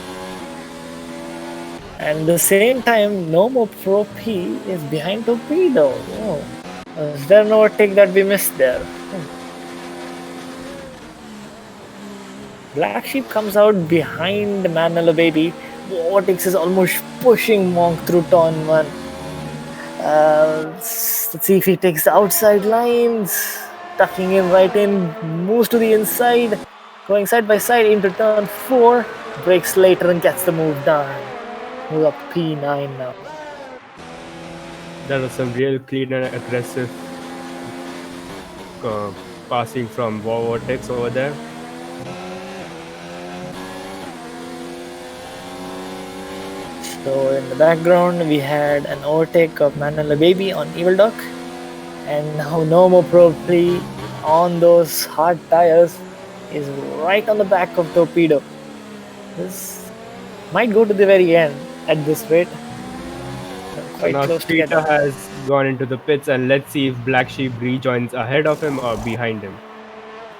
And at the same time, No More Pro P is behind Torpedo. Oh, is there an overtake that we missed there? Black Sheep comes out behind Manila Baby. Vortex is almost pushing Monk through turn 1. Let's see if he takes the outside lines. Tucking him right in, moves to the inside, going side by side into turn 4, breaks later and gets the move done. Move up P9 now. That was some real clean and aggressive passing from Vortex over there. So in the background, we had an overtake of Manila Baby on Evil Duck, and now No More Pro P on those hard tires is right on the back of Torpedo. This might go to the very end at this rate. So now Streeter has gone into the pits and let's see if Black Sheep rejoins ahead of him or behind him.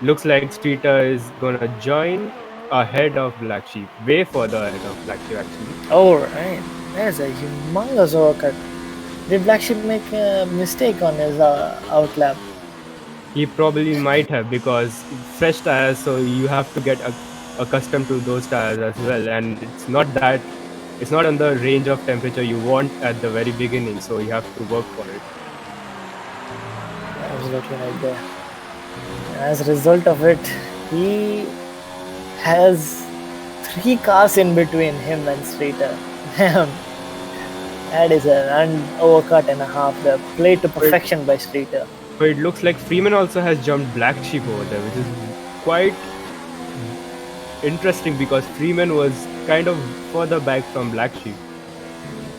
Looks like Streeter is gonna join ahead of Black Sheep, way further ahead of Black Sheep actually. Oh right, there's a humongous overcut. Did Black Sheep make a mistake on his outlap? He probably might have because fresh tires, so you have to get accustomed to those tires as well, and it's not on the range of temperature you want at the very beginning, so you have to work for it. Absolutely right there. As a result of it, he has 3 cars in between him and Streeter. That is an overcut and a half there. Played to perfection by Streeter. But it looks like Freeman also has jumped Black Sheep over there, which is quite interesting because Freeman was kind of further back from Black Sheep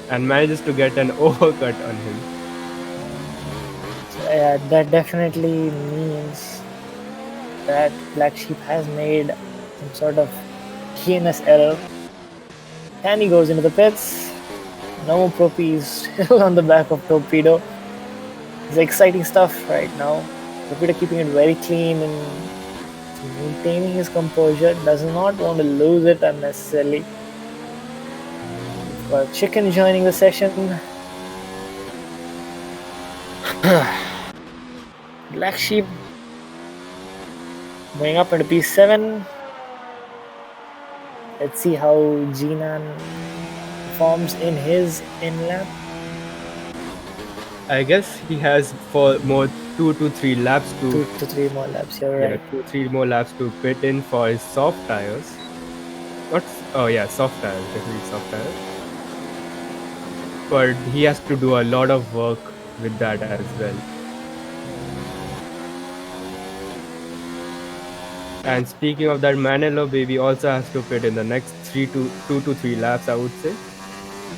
and manages to get an overcut on him. So, that definitely means that Black Sheep has made some sort of heinous error. And he goes into the pits. No Pro P is still on the back of Torpedo. It's exciting stuff right now. Torpedo keeping it very clean and maintaining his composure. Does not want to lose it unnecessarily. We've got Chicken joining the session. Black Sheep going up into P7. Let's see how Jinan performs in his in lap. I guess he has for more 2 to 3 laps to 2 to 3 more laps. You're yeah right. 2 3 more laps to pit in for his soft tires. Not oh yeah, soft tires, definitely soft tires. But he has to do a lot of work with that as well. And speaking of that, Manelo baby also has to pit in the next 2 to 3 laps, I would say,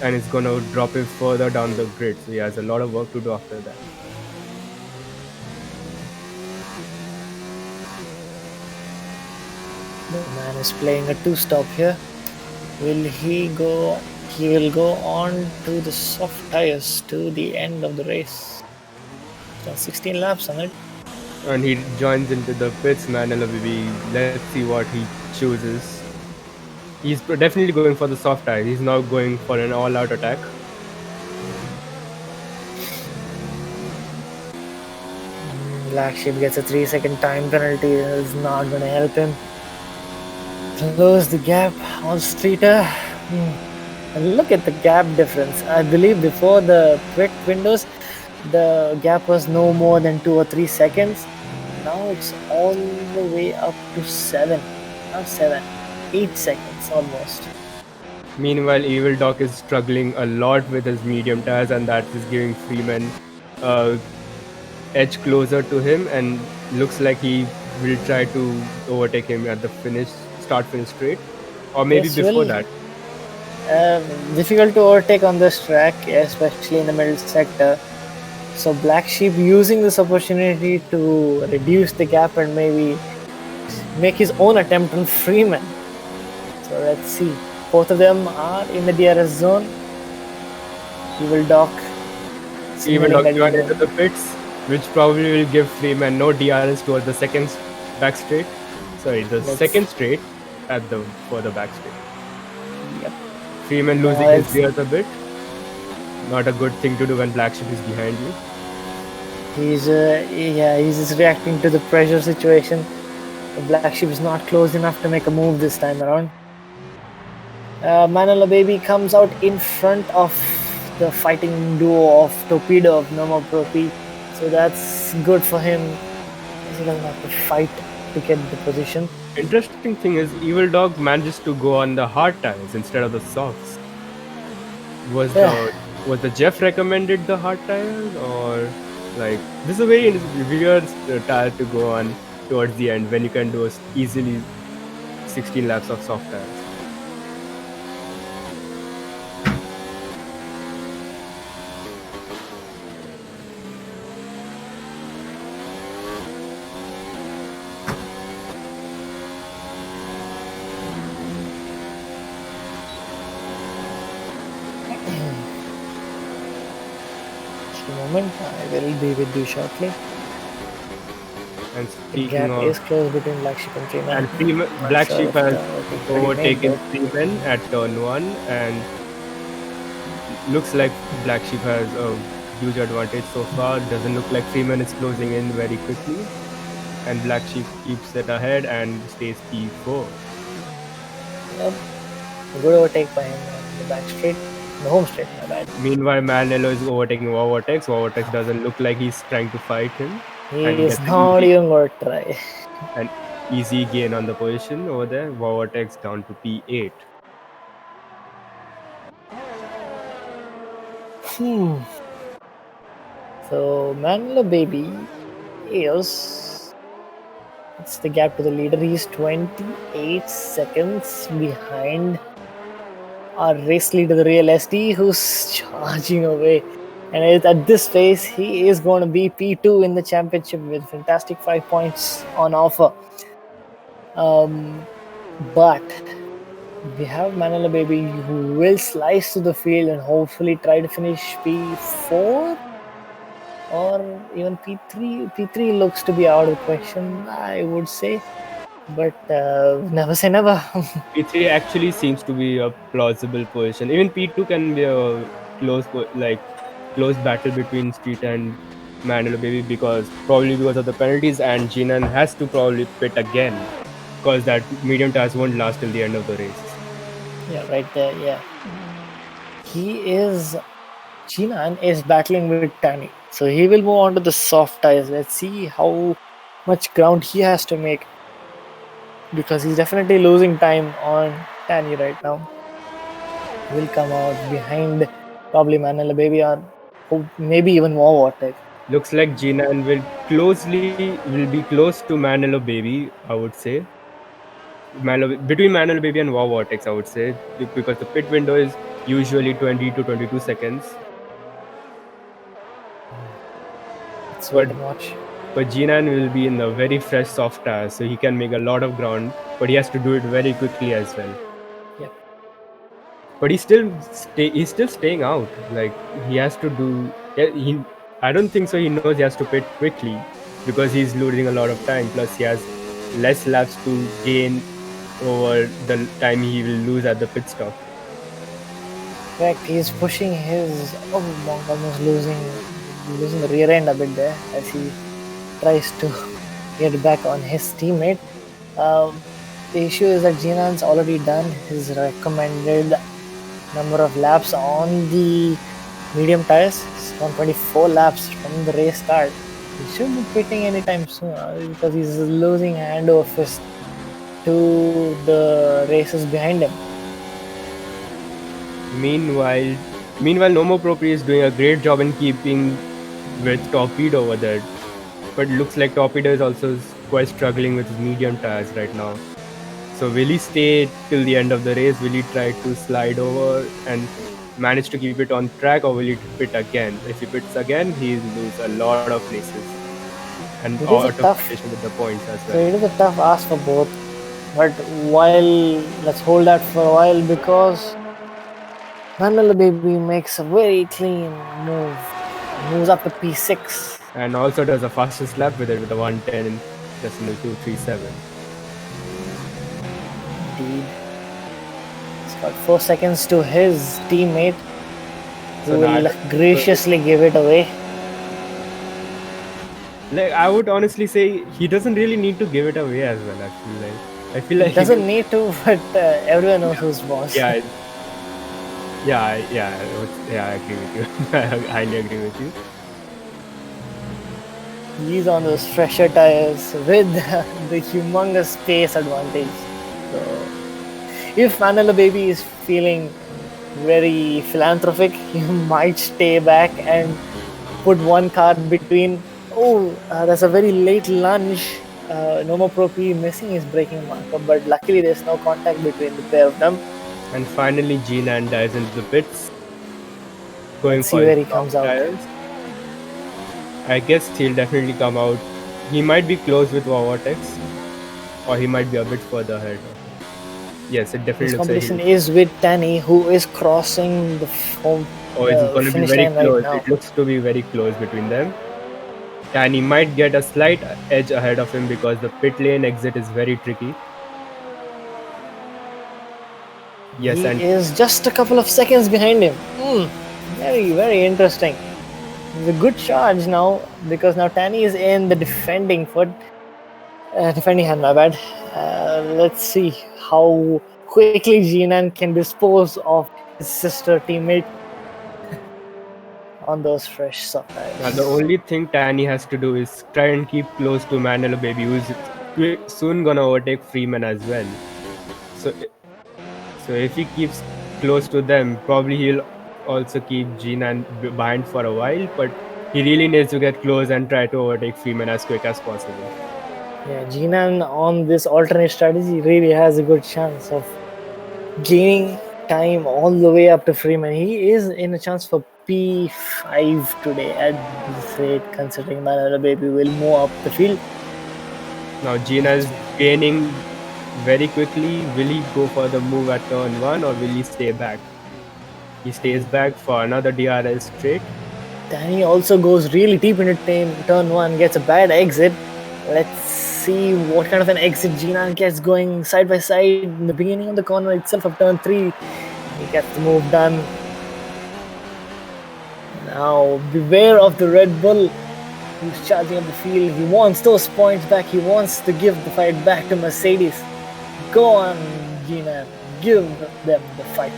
and it's gonna drop him further down the grid. So he has a lot of work to do after that. The man is playing a two-stop here. Will he go? He will go on to the soft tires to the end of the race. So 16 laps on it. And he joins into the pits. Manelo baby. Let's see what he chooses. He's definitely going for the soft tire. He's not going for an all-out attack. Black Sheep gets a 3-second time penalty. It's not going to help him close the gap on Streeter. And look at the gap difference. I believe before the pit windows, the gap was no more than 2 or 3 seconds. Now it's all the way up to 7, not 7, 8 seconds almost. Meanwhile, Evil Doc is struggling a lot with his medium tires, and that is giving Freeman uh, edge closer to him, and looks like he will try to overtake him at the start finish straight, or maybe This before will that. difficult to overtake on this track, especially in the middle sector. So Black Sheep using this opportunity to reduce the gap and maybe make his own attempt on Freeman. So let's see. Both of them are in the DRS zone. Evil Doc Evil signaling Doc that he's joined into going. the pits, which probably will give Freeman no DRS towards the second back straight. Sorry, the Let's. second straight at the for the back straight. Yep. Freeman Now losing his it's. gears a bit. Not a good thing to do when Black Sheep is behind you. He's just reacting to the pressure situation. The Black Sheep is not close enough to make a move this time around. Manila Baby comes out in front of the fighting duo of Torpedo of Normal Pro P. So that's good for him. He doesn't have to fight to get the position. Interesting thing is, Evil Dog manages to go on the hard tires instead of the softs. Was the Jeff recommended the hard tires, or like this is a very weird tire to go on towards the end when you can do easily 16 laps of soft tires. Just a moment, I will be with you shortly. And The speaking gap of, is close between Black Sheep and Freeman. and Not Black sure Sheep if has the overtake will be made overtaken though. Freeman at turn 1, and looks like Black Sheep has a huge advantage so far. Doesn't look like Freeman is closing in very quickly, and Black Sheep keeps it ahead and stays P4. Yep. Good overtake by him on the back straight. The home straight, my bad. Meanwhile, Manello is overtaking Vortex. Vortex doesn't look like he's trying to fight him, and He is gets not even going to try. an easy gain on the position over there. Vortex down to P8. So Manila Baby is. It's the gap to the leader. He's 28 seconds behind our race leader, the real SD, who's charging away. And at this pace, he is going to be P2 in the championship with fantastic 5 points on offer. But we have Manila Baby who will slice to the field and hopefully try to finish P4 or even P3. P3 looks to be out of the question, I would say. But never say never. P3 actually seems to be a plausible position. Even P2 can be a close battle between Street and Manilo Baby, because of the penalties, and Jinan has to probably pit again because that medium tires won't last till the end of the race. Yeah, right there. Yeah, he is. Jinan is battling with Tani, so he will move on to the soft tires. Let's see how much ground he has to make because he's definitely losing time on Tani right now. He will come out behind probably Manila Baby or maybe even more Vortex. Looks like Jinan will be close to Manilo Baby, I would say. Between Manilo Baby and Wow Vortex, I would say, because the pit window is usually 20 to 22 seconds. Let's But wait and watch. but Jinan will be in a very fresh soft tire, so he can make a lot of ground, but he has to do it very quickly as well. Yep. But he's still staying out. Like he has to do. He I don't think so. He knows he has to pit quickly because he's losing a lot of time. Plus he has less laps to gain over the time he will lose at the pit stop. Correct. He's pushing his Monk almost losing the rear end a bit there as he tries to get back on his teammate. The issue is that Jinan's already done his recommended number of laps on the medium tires. It's 124 laps from the race start. He should be pitting anytime soon because he's losing hand over fist to the races behind him. Meanwhile, Nomo Propri is doing a great job in keeping with Torpedo over there. But looks like Torpedo is also quite struggling with his medium tires right now. So will he stay till the end of the race? Will he try to slide over and manage to keep it on track, or will he pit again? If he pits again, he'll lose a lot of places and It is a out of tough, position with the points as so well. it is a tough ask for both. But let's hold that for a while because Manala Baby makes a very clean move. Moves up to P6. And also does a fastest lap with it with a 110.237. Indeed. He's got 4 seconds to his teammate who So now will graciously give it away. Like I would honestly say he doesn't really need to give it away as well. I feel like He doesn't need to, but everyone knows who's boss. Yeah, I agree with you. I highly agree with you. He's on those fresher tires with the humongous pace advantage. So, if Manila Baby is feeling very philanthropic, he might stay back and put one car between. Oh, that's a very late lunge. Nomo Propi missing his braking marker, but luckily there's no contact between the pair of them. And finally, Jinan dives into the pits, going Let's see for where his he comes soft out. tires. I guess he'll definitely come out. He might be close with Vortex, or he might be a bit further ahead. Yes, it definitely This looks like competition is with Tani, who is crossing the it's going to be finish very line right close. now. It looks to be very close between them. And he might get a slight edge ahead of him because the pit lane exit is very tricky. Yes, He and is just a couple of seconds behind him. Very, very interesting. It's a good charge now because now Tani is in the defending foot. Defending hand, my bad. Let's see how quickly Jinan can dispose of his sister teammate on those fresh soft tires. now the only thing Tani has to do is try and keep close to Manila Baby, who's soon gonna overtake Freeman as well. So, so if he keeps close to them, probably he'll also keep Jinan behind for a while. But he really needs to get close and try to overtake Freeman as quick as possible. Yeah, Jinan on this alternate strategy really has a good chance of gaining time all the way up to Freeman. He is in a chance for P5 today at this rate, considering Manala Baby will move up the field. Now Gina is gaining very quickly. Will he go for the move at turn 1 or will he stay back? He stays back for another DRS straight. Danny also goes really deep into turn 1, gets a bad exit. Let's see what kind of an exit Jinan gets going side by side in the beginning of the corner itself of turn 3. He gets the move done. Now beware of the Red Bull who's charging up the field. He wants those points back. He wants to give the fight back to Mercedes. Go on, Jinan. give them the fight.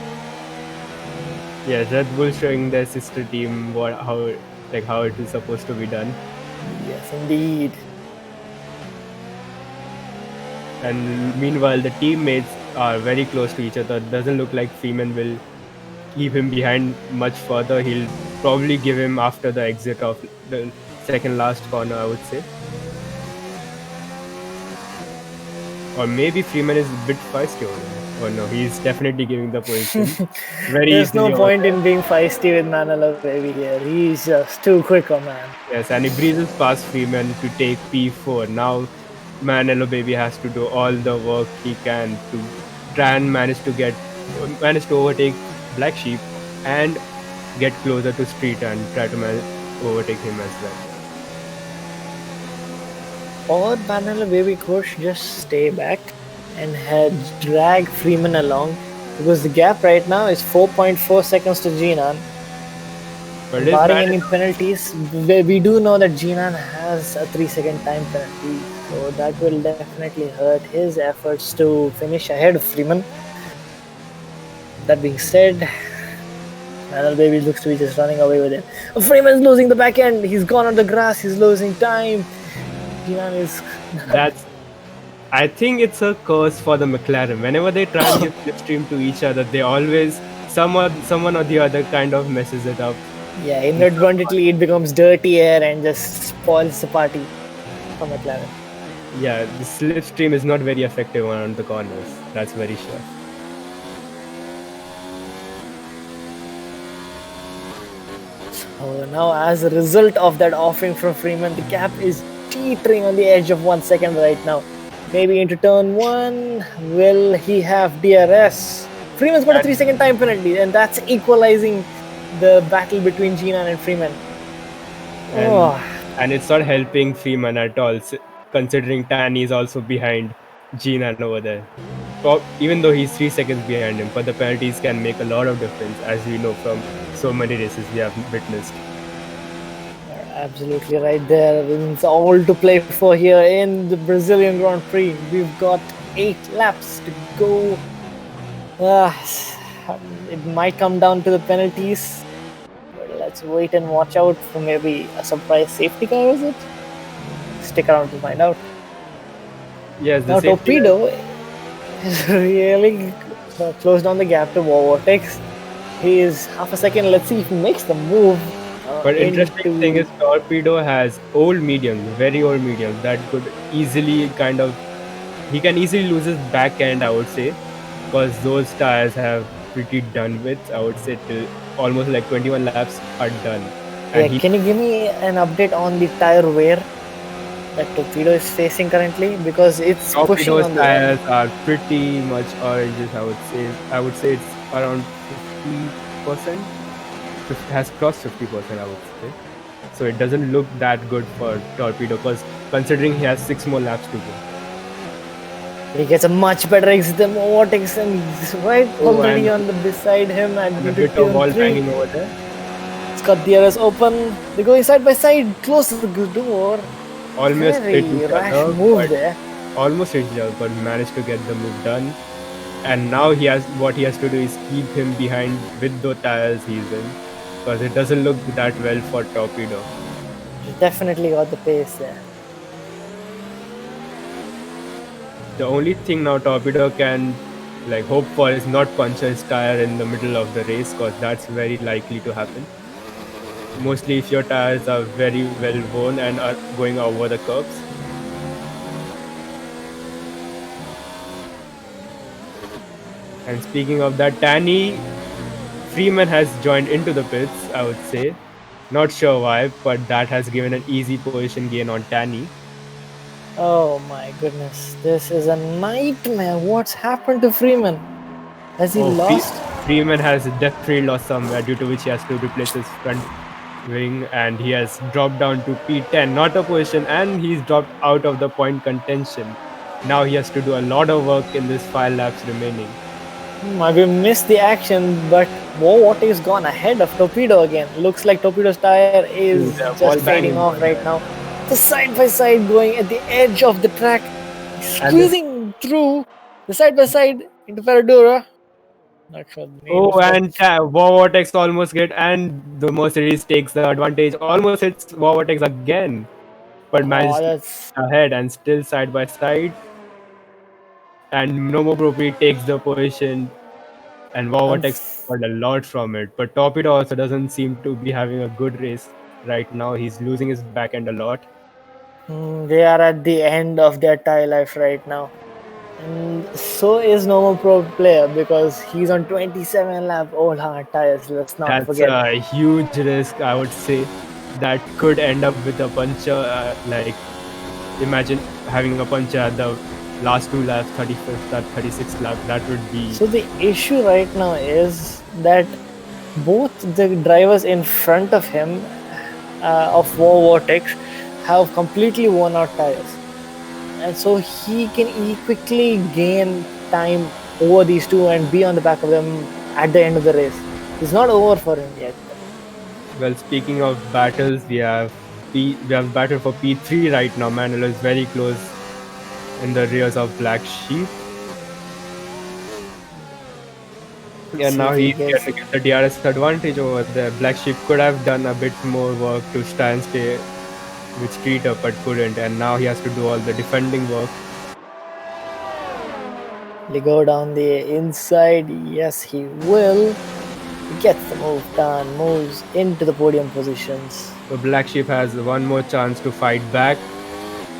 Yes, Red Bull showing their sister team how it is supposed to be done. Yes, indeed. And meanwhile, the teammates are very close to each other. It doesn't look like Freeman will keep him behind much further. He'll probably give him after the exit of the second last corner, I would say. Or maybe Freeman is a bit feisty over there. Or no, he's definitely giving the position very There's easily no over point there. in being feisty with Manalo Baby here. He's just too quick, oh man. Yes, and he breezes past Freeman to take P4. Now Manelo Baby has to do all the work he can to try and manage to overtake Black Sheep and get closer to Street and try to overtake him as well. Or Manalo Baby could just stay back and drag Freeman along, because the gap right now is 4.4 seconds to Jinan. But Barring any penalties, we do know that Jinan has a 3-second time penalty, so that will definitely hurt his efforts to finish ahead of Freeman. That being said, Manal Baby looks to be just running away with it. Freeman's losing the back end. He's gone on the grass. He's losing time. Jinan is. I think it's a curse for the McLaren. Whenever they try and give slipstream to each other, they always someone or the other kind of messes it up. Yeah, inadvertently it becomes dirty air and just spoils the party for McLaren. Yeah, the slipstream is not very effective around the corners. That's very sure. So now, as a result of that offering from Freeman, the gap is teetering on the edge of 1 second right now. Maybe into turn 1, will he have DRS? Freeman's got a 3-second time penalty, and that's equalizing the battle between Jinan and Freeman. And it's not helping Freeman at all, considering Tanny is also behind Jinan over there. Even though he's 3 seconds behind him, but the penalties can make a lot of difference, as we know from so many races we have witnessed. Absolutely right there. It's all to play for here in the Brazilian Grand Prix. We've got 8 laps to go. It might come down to the penalties. But let's wait and watch out for maybe a surprise safety car, is it? Stick around to find out. Yes, now Torpedo is really closed down the gap to Vortex. He is half a second. Let's see if he makes the move. But interesting thing is, Torpedo has old mediums, very old mediums that could easily he can easily lose his back end, I would say, because those tires have pretty done with, I would say, till almost like 21 laps are done. And can you give me an update on the tire wear that Torpedo is facing currently? Because it's pushing on the tires are pretty much oranges, I would say. I would say it's around 50%. Has crossed 50%, I would say. So it doesn't look that good for Torpedo, because considering he has 6 more laps to go. He gets a much better exit than Vortex, and he's right already on the beside him and a bit of wall hanging over there. It's got the DRS open. They're going side by side, close to the door. Almost very rash move there. Almost reached out, but managed to get the move done. And now what he has to do is keep him behind with the tires he's in, because it doesn't look that well for Torpedo. He definitely got the pace there. The only thing now Torpedo can hope for is not puncture his tire in the middle of the race, because that's very likely to happen. Mostly if your tires are very well worn and are going over the curbs. And speaking of that, Freeman has joined into the pits, I would say. Not sure why, but that has given an easy position gain on Tanny. Oh my goodness, this is a nightmare. What's happened to Freeman? Has he lost? Freeman has definitely lost somewhere, due to which he has to replace his front wing, and he has dropped down to P10, not a position, and he's dropped out of the point contention. Now he has to do a lot of work in this 5 laps remaining. We missed the action, but Water is gone ahead of Torpedo again. Looks like Torpedo's tire is just fading off right now. The side by side going at the edge of the track, squeezing through the side by side into Ferradura. Not sure the Oh, names, but and Vortex almost get, and the Mercedes takes the advantage. Almost hits Vortex again, but oh, manages to that's get ahead and still side by side. And Nomo Propri takes the position, and Vortex unf- got a lot from it. But Torpedo also doesn't seem to be having a good race right now. He's losing his back end a lot. they are at the end of their tie life right now. And so is Nomo Pro player because he's on 27 lap old hard tires. Let's not That's forget. a huge risk, I would say. That could end up with a puncture. Like, imagine having a puncture at the last two laps, 35th or 36th lap. That would be. So the issue right now is that both the drivers in front of him of War Vortex have completely worn out tires, and so he quickly gain time over these two and be on the back of them at the end of the race. It's not over for him yet. Well, speaking of battles, we have battle for P3 right now. Manolo is very close in the rears of Black Sheep, and See now if he he's gets. getting the DRS advantage over there. Black Sheep could have done a bit more work to try and stay with Streeter, but couldn't, and now he has to do all the defending work. Will he go down the inside? Yes, he will. He gets the move done, moves into the podium positions. So Black Sheep has one more chance to fight back.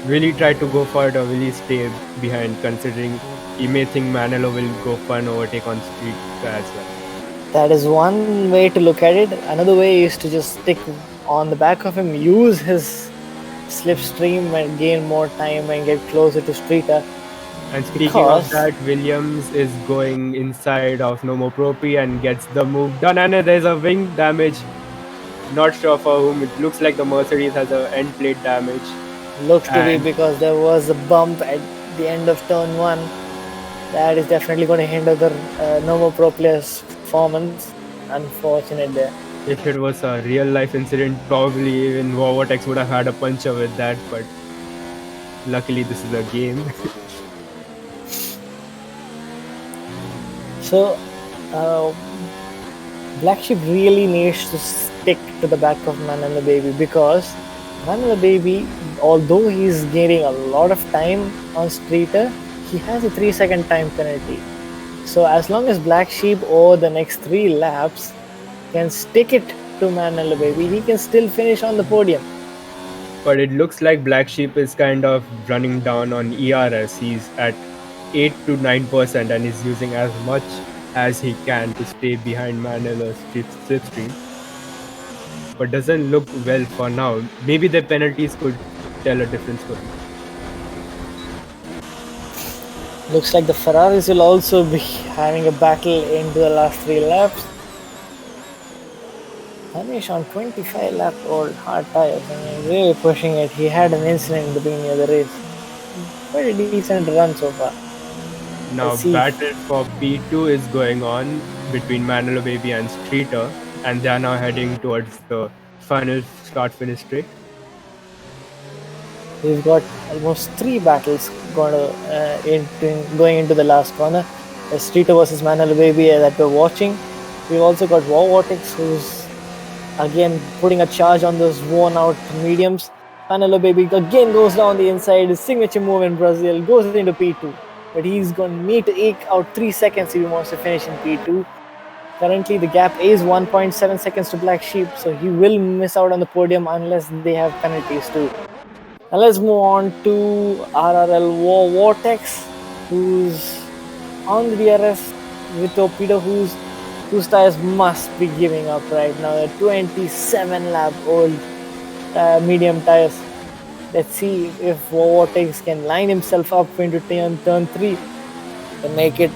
Will he try to go for it or will he stay behind, considering he may think Manolo will go for an overtake on Streeter as well? That is one way to look at it. Another way is to just stick on the back of him, use his slipstream and gain more time and get closer to Streeter. And speaking of Because that, Williams is going inside of Nomo Propri and gets the move done. And there's a wing damage. Not sure for whom. It looks like the Mercedes has a end plate damage. looks to be And because there was a bump at the end of turn one. That is definitely going to hinder the Nomo Pro player's performance. Unfortunate there. if it was a real life incident, probably even Vortex would have had a puncher with that. But luckily, this is a game. So, Black Sheep really needs to stick to the back of Man and the Baby because Man and the Baby, although he's gaining a lot of time on Streeter, he has a 3-second time penalty. So, as long as Black Sheep over the next 3 laps can stick it to Man and the Baby, he can still finish on the podium. But it looks like Black Sheep is kind of running down on ERS. He's at 8 to 9% and is using as much as he can to stay behind Manila's slipstream. But doesn't look well for now. Maybe the penalties could tell a different story. Looks like the Ferraris will also be having a battle into the last 3 laps. Anish on 25 lap old hard tires. I mean, really pushing it. He had an incident in the beginning of the race. Quite a decent run so far. Now, Let's see. battle for P2 is going on between Manolo Baby and Streeter, and they are now heading towards the final start-finish straight. We've got almost 3 battles going into the last corner. Streeter versus Manalo Baby that we're watching. We've also got War Vortex, who's again putting a charge on those worn out mediums. Manalo Baby again goes down the inside. His signature move in Brazil goes into P2. But he's going to need to eke out 3 seconds if he wants to finish in P2. Currently, the gap is 1.7 seconds to Black Sheep, so he will miss out on the podium unless they have penalties too. Now let's move on to RRL War Vortex, who's on the DRS with Torpedo, whose tires must be giving up right now. They're 27 lap old medium tires. Let's see if War Vortex can line himself up into turn 3 to make it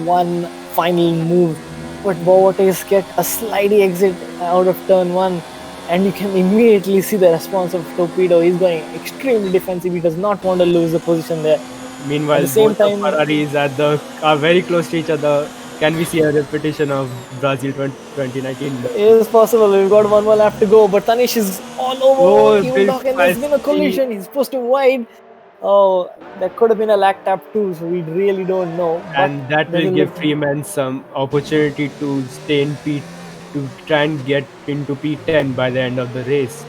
one final move. But War Vortex get a slidey exit out of turn 1. And you can immediately see the response of Torpedo. He's going extremely defensive. He does not want to lose the position there. Meanwhile, At the same both time, the Ferraris are very close to each other. Can we see a repetition of Brazil 2019? it is possible. We've got one more lap to go. But Tanish is all over Oh, Ewok, and there's been a spicy. collision. He's pushed him wide. Oh, there could have been a lag tap too, so we really don't know. But And that will doesn't give look. Freeman some opportunity to stay in P to try and get into P10 by the end of the race.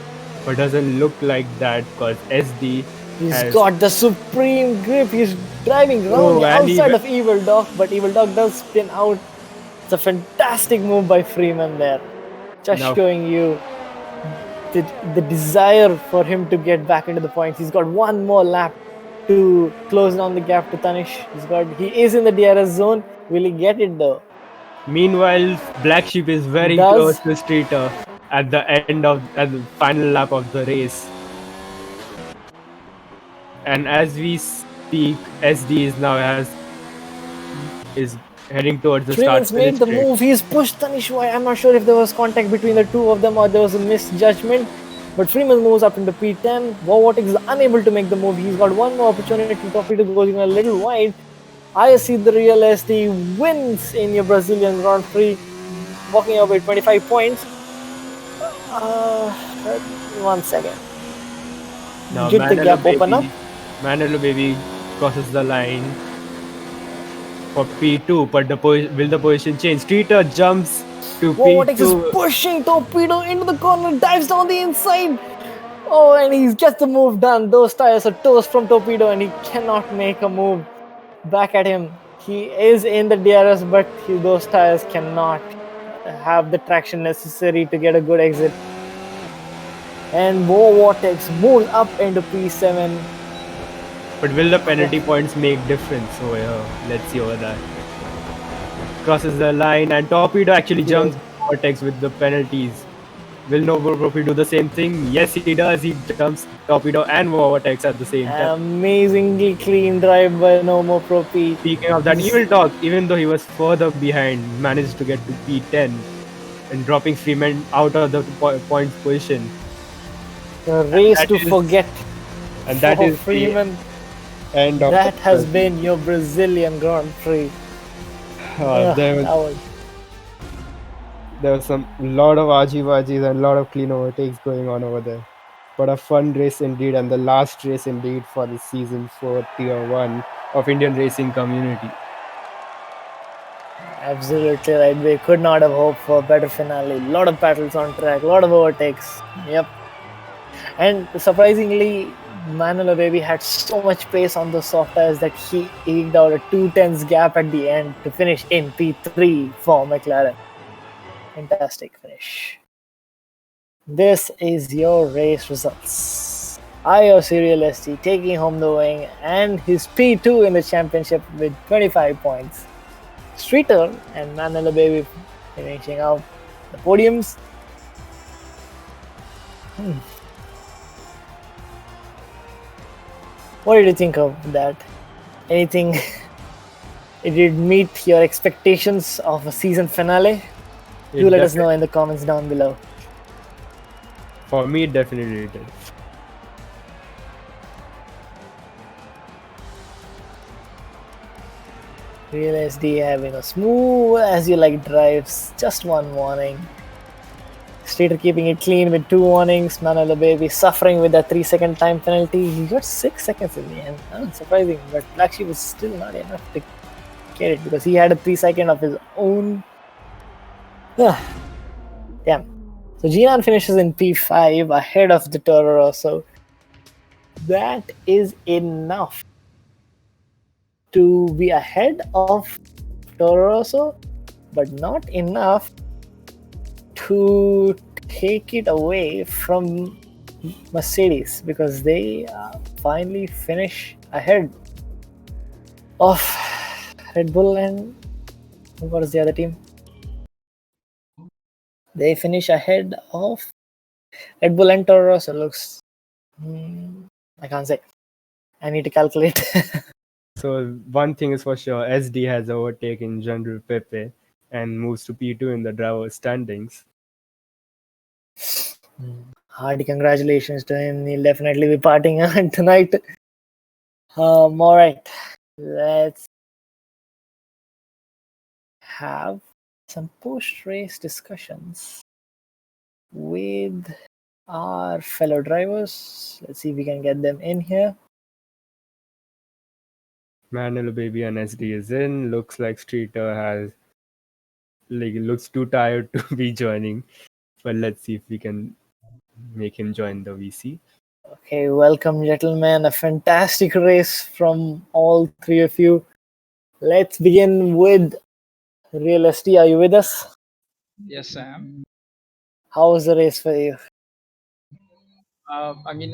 But doesn't look like that because SD He's has got the supreme grip. He's driving around oh, the and outside even of Evil Dog, but Evil Dog does spin out. It's a fantastic move by Freeman there. Just now showing you the, the desire for him to get back into the points. He's got one more lap to close down the gap to Tanish. He is in the DRS zone. Will he get it though? meanwhile Black Sheep is He very close does. to Streeter at the final lap of the race. And as we speak, SD is heading towards the start Freeman's finish made the straight. move. He's pushed Tanish away. I'm not sure if there was contact between the two of them or there was a misjudgment. But Freeman moves up into P10. Wovotic is unable to make the move. He's got one more opportunity. Torpedo goes even a little wide. IRC, the real SD, wins in your Brazilian Grand Prix, walking away 25 points. 1 second. Now Did the gap open up? Manolo Baby crosses the line for P2, but will the position change? Streeter jumps to Wovotic is P2. pushing Torpedo into the corner, dives down the inside. Oh, and he gets the move done. Those tires are toast from Torpedo, and he cannot make a move back at him. He is in the DRS, but those tires cannot have the traction necessary to get a good exit. And Vortex moves up into P7. But will the penalty points make difference over here? Let's see over that. Crosses the line and Torpedo actually jumps Vortex with the penalties. Will Novo Profi do the same thing? Yes, he does. He jumps Torpedo and Vortex at the same time. Amazingly clean drive by Nomo Profi. Speaking of that, Evil Dog, even though he was further behind, managed to get to P10 and dropping Freeman out of the points position. The race to forget. And that is Freeman. the end of that has been your Brazilian Grand Prix. There was some lot of argy-bargies and a lot of clean overtakes going on over there. But a fun race indeed, and the last race indeed for the season 4 Tier 1 of Indian racing community. Absolutely right. We could not have hoped for a better finale. A lot of battles on track, a lot of overtakes. Yep. And surprisingly, Manolo Baby had so much pace on the soft tires that he eked out a 2/10 gap at the end to finish in P3 for McLaren. Fantastic finish. This is your race results. IRC Real ST taking home the wing and his P2 in the championship with 25 points. Streeter and Manolo Baby finishing out the podiums. What did you think of that? Anything? It did meet your expectations of a season finale? Do let us know in the comments down below. For me, it definitely did. Real SD having a smooth as you like drives. Just one warning. Streeter keeping it clean with 2 warnings. Manolo Baby suffering with that 3-second time penalty. He got 6 seconds in the end. Unsurprising, but Black Sheep was still not enough to get it because he had a 3-second of his own. Damn. So Jinan finishes in P5 ahead of the Toro Rosso. That is enough to be ahead of Toro Rosso, but not enough to take it away from Mercedes because they finally finish ahead of Red Bull and what is the other team? They finish ahead of Red Bull and Toro Rosso. Looks, I can't say. I need to calculate. So one thing is for sure, SD has overtaken General Pepe and moves to P2 in the driver standings. Hearty congratulations to him. He'll definitely be partying tonight. Alright. Let's have some post-race discussions with our fellow drivers. Let's see if we can get them in here. Manolo Baby and SD is in. Looks like Streeter has looks too tired to be joining. But let's see if we can make him join the VC. Okay, welcome, gentlemen. A fantastic race from all three of you. Let's begin with Real ST. Are you with us? Yes, Sam. How was the race for you? I mean,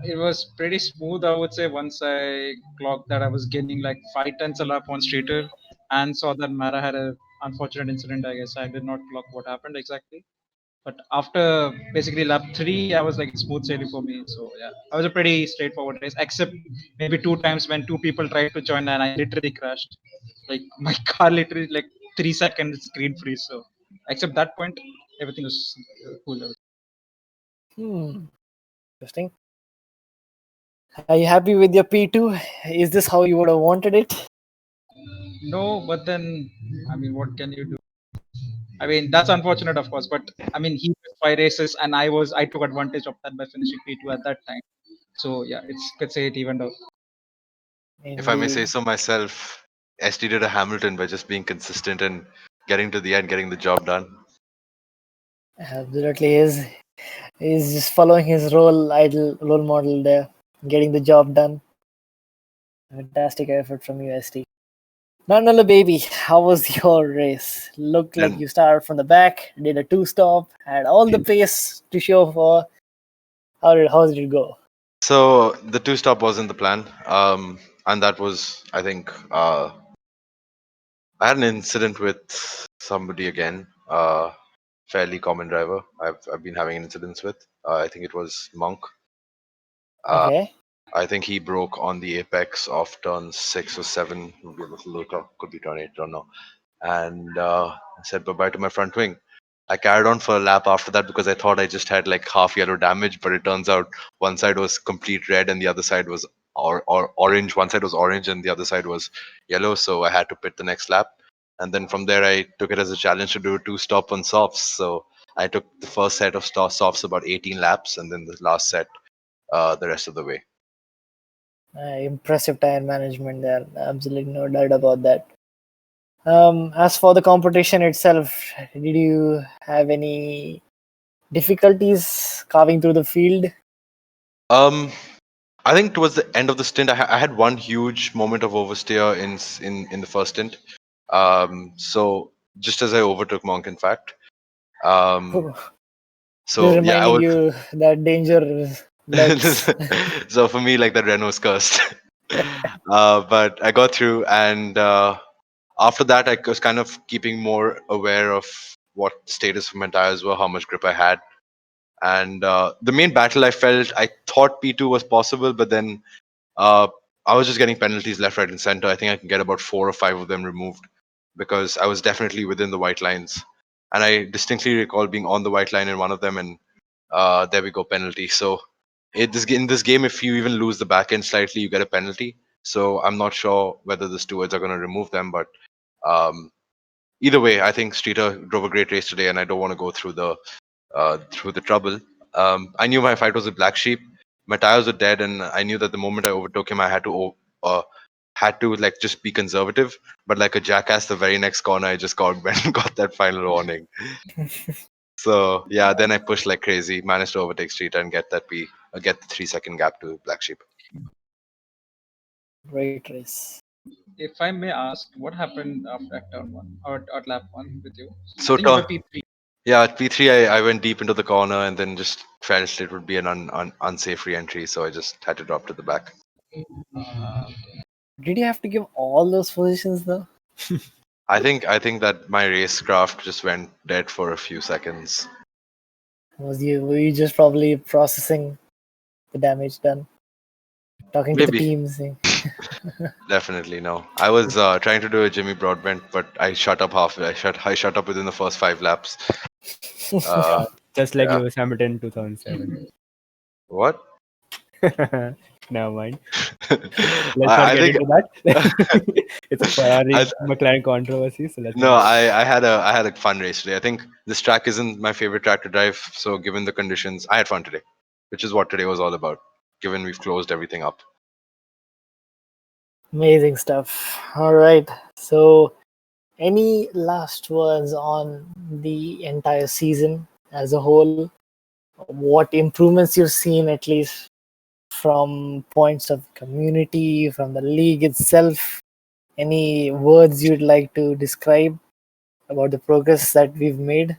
it was pretty smooth, I would say, once I clocked that I was gaining like 5 tenths a lap on straighter and saw that Mara had a unfortunate incident. I guess I did not clock what happened exactly. But after basically lap 3, I was like it's smooth sailing for me. So yeah, I was a pretty straightforward race, except maybe 2 times when two people tried to join and I literally crashed. Like my car literally like 3 seconds screen freeze. So except that point, everything was cool. Interesting. Are you happy with your P2? Is this how you would have wanted it? No, but then, I mean, what can you do? I mean, that's unfortunate, of course. But I mean, he was 5 races, and I took advantage of that by finishing P2 at that time. So yeah, it's could say it evened out. If I may say Indeed. so myself, SD did a Hamilton by just being consistent and getting to the end, getting the job done. Absolutely is. He's just following his role model there, getting the job done. Fantastic effort from you, ST. Nanala baby, how was your race? Looked like And you started from the back, did a two-stop, had all the pace to show for. How did it go? so the two stop wasn't the plan. And that was, I think, I had an incident with somebody again, fairly common driver. I've been having incidents with. I think it was Monk. Uh, Okay. I think he broke on the apex of turn 6 or 7. Would be a little later, could be turn 8, don't know. And I said bye bye to my front wing. I carried on for a lap after that because I thought I just had like half yellow damage, but it turns out one side was complete red and the other side was or orange. One side was orange and the other side was yellow, so I had to pit the next lap. And then from there, I took it as a challenge to do a two stop on softs. So I took the first set of softs about 18 laps, and then the last set the rest of the way. Impressive tire management there. Absolutely no doubt about that. As for the competition itself, did you have any difficulties carving through the field? Um, I think towards the end of the stint, I had one huge moment of oversteer in the first stint. So just as I overtook Monk, in fact. Um, Just so yeah, I reminding was. you that danger lurks. So for me, like that Renault's cursed. But I got through, and after that, I was kind of keeping more aware of what status of my tires were, how much grip I had, and the main battle I thought P2 was possible, but then uh, I was just getting penalties left, right, and center. I think I can get about 4 or 5 of them removed because I was definitely within the white lines, and I distinctly recall being on the white line in one of them, and there we go, penalty. So in this game, if you even lose the back end slightly, you get a penalty. So I'm not sure whether the stewards are going to remove them, but um, either way, I think Streeter drove a great race today, and I don't want to go through the trouble. I knew my fight was with Black Sheep. My tires were dead, and I knew that the moment I overtook him, I had to like just be conservative. But like a jackass, the very next corner, I just got went and got that final warning. So yeah, then I pushed like crazy, managed to overtake Streeter and get the 3 second gap to Black Sheep. Great race. If I may ask, what happened after turn one or at lap one with you? I So think you were P3. yeah, at P3, I went deep into the corner and then just felt it would be an unsafe re-entry, so I just had to drop to the back. Did you have to give all those positions though? I think that my racecraft just went dead for a few seconds. Were you just probably processing the damage done, talking to the Maybe, team, saying, definitely no. I was trying to do a Jimmy Broadbent, but I shut up halfway. I shut up within the first 5 laps. Uh, Just like yeah. Lewis Hamilton 2007. What? Never mind. I, Let's not I get think into that. It's a I Ferrari McLaren controversy, so let's no. not. I had a fun race today. I think this track isn't my favorite track to drive, so given the conditions, I had fun today, which is what today was all about. Given we've closed everything up. Amazing stuff. All right. So, any last words on the entire season as a whole? What improvements you've seen, at least from points of community, from the league itself? Any words you'd like to describe about the progress that we've made?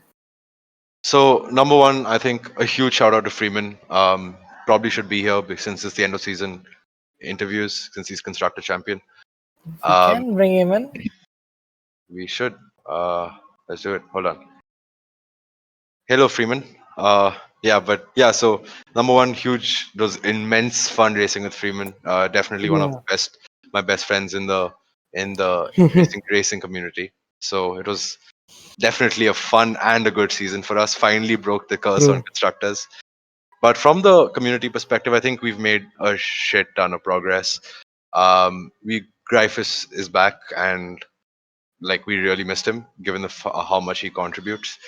So number one, I think a huge shout out to Freeman. Probably should be here since it's the end of season interviews, since he's constructor champion. We Um, can bring him in. we should. Let's do it. Hold on. Hello, Freeman. Yeah, but yeah. So number one, huge. It was immense fun racing with Freeman. Definitely one of Yeah. the best, my best friends in the racing community. So it was definitely a fun and a good season for us. Finally broke the curse on True. constructors. But from the community perspective, I think we've made a shit ton of progress. We Gryphus is back, and like we really missed him, given how much he contributes.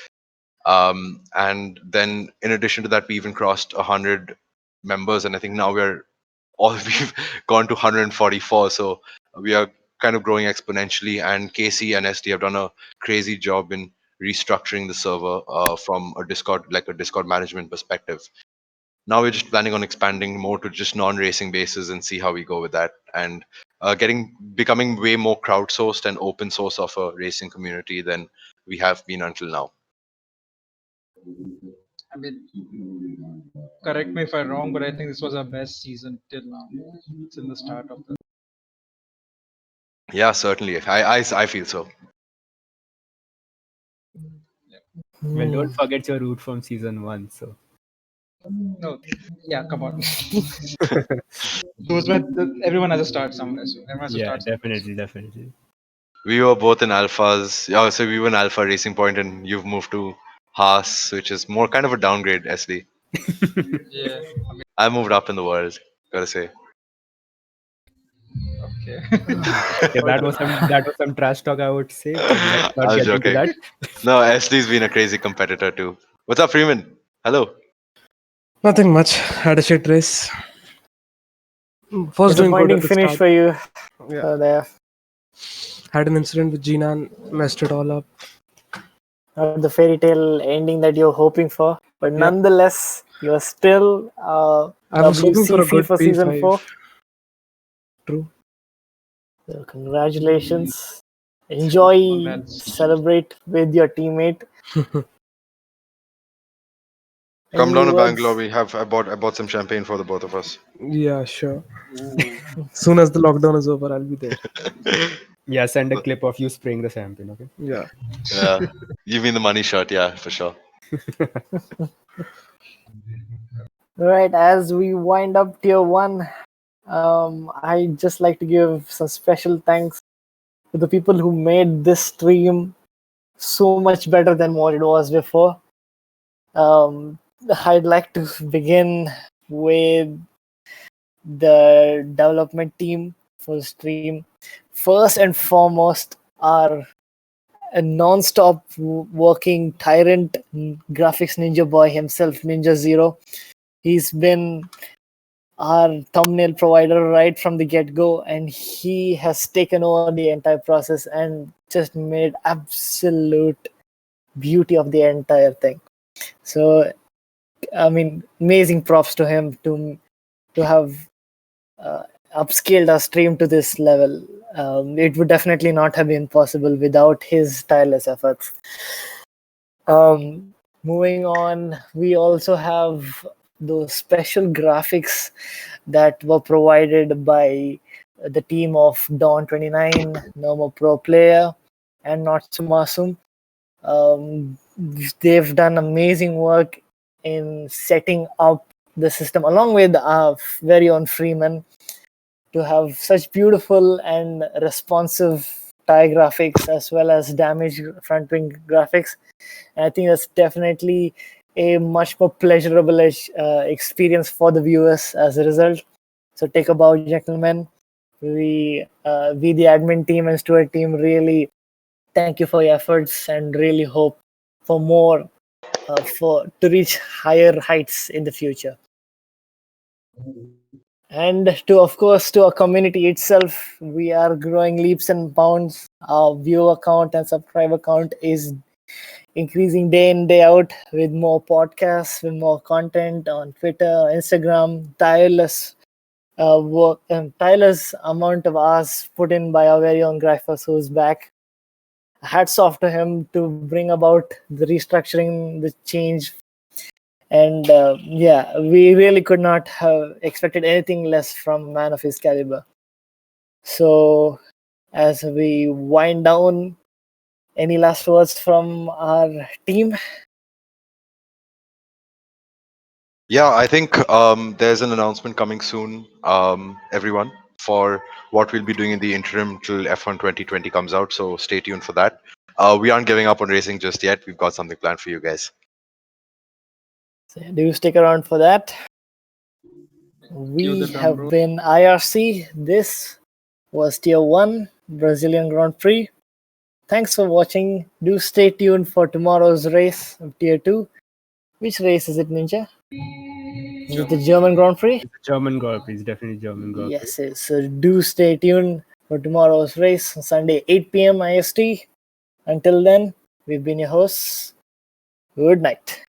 And then in addition to that, we even crossed 100 members, and I think now we've gone to 144. So we are kind of growing exponentially. And Casey and SD have done a crazy job in restructuring the server from a Discord management perspective. Now we're just planning on expanding more to just non-racing bases and see how we go with that, and becoming way more crowdsourced and open source of a racing community than we have been until now. I mean, correct me if I'm wrong, but I think this was our best season till now. It's in the start of the. Yeah, certainly. I feel so. Well, Hmm. don't forget your route from season one. So No, yeah, come on. Those were everyone has a start somewhere, so everyone has to yeah, start somewhere. definitely, definitely. We were both in alphas. Yeah, so we were in Alpha Racing Point, and you've moved to Haas, which is more kind of a downgrade. SD. Yeah, I moved up in the world. Gotta say. okay. Okay, that was some trash talk, I would say, but let's not I was get into joking. that. No, SD's been a crazy competitor too. What's up, Freeman? Hello. Nothing much. Had a shit race. Was doing good Disappointing at the finish start. for you Yeah. there. Had an incident with Gina and messed it all up. Not the fairy tale ending that you're hoping for, but Yeah. nonetheless, you're still I was hoping for a WCC good for season P5. 4. True. So congratulations. Enjoy, Congrats. celebrate with your teammate. Come Any down to Bangalore. words? I bought some champagne for the both of us. Yeah, sure. Soon as the lockdown is over, I'll be there. Yeah, send a clip of you spraying the champagne. Okay. Yeah. Yeah. You mean the money shot? Yeah, for sure. Right, as we wind up tier 1, I just like to give some special thanks to the people who made this stream so much better than what it was before. Um, I'd like to begin with the development team for the stream. First and foremost, our a non-stop working tyrant graphics ninja boy himself, NinjaZero. He's been our thumbnail provider right from the get-go, and he has taken over the entire process and just made absolute beauty of the entire thing. So I mean, amazing props to him to have uh, upscaled our stream to this level. It would definitely not have been possible without his tireless efforts. Moving on, we also have those special graphics that were provided by the team of Dawn29, Normal Pro Player, and Natsumasum. Um, they've done amazing work in setting up the system along with our very own Freeman to have such beautiful and responsive tire graphics as well as damage front wing graphics. And I think that's definitely a much more pleasurable experience for the viewers as a result. So take a bow, gentlemen. We the admin team and steward team really thank you for your efforts and really hope for more for to reach higher heights in the future. And to, of course, to our community itself, we are growing leaps and bounds. Our viewer count and subscriber count is increasing day in, day out, with more podcasts, with more content on Twitter, Instagram, tireless work and tireless amount of hours put in by our very own Gryphus, who's back. Hats off to him to bring about the restructuring, the change. And yeah, we really could not have expected anything less from a man of his caliber. So, as we wind down, any last words from our team? Yeah, I think there's an announcement coming soon, everyone, for what we'll be doing in the interim till F1 2020 comes out. So stay tuned for that. We aren't giving up on racing just yet. We've got something planned for you guys. So, do stick around for that. Cue the We drum have roll. been IRC. This was Tier 1 Brazilian Grand Prix. Thanks for watching. Do stay tuned for tomorrow's race of Tier 2. Which race is it, Ninja? Is it the German Grand Prix? It's a German Grand Prix. It's definitely German Grand Prix. Yes, yes. So do stay tuned for tomorrow's race on Sunday, 8 p.m. IST. Until then, we've been your hosts. Good night.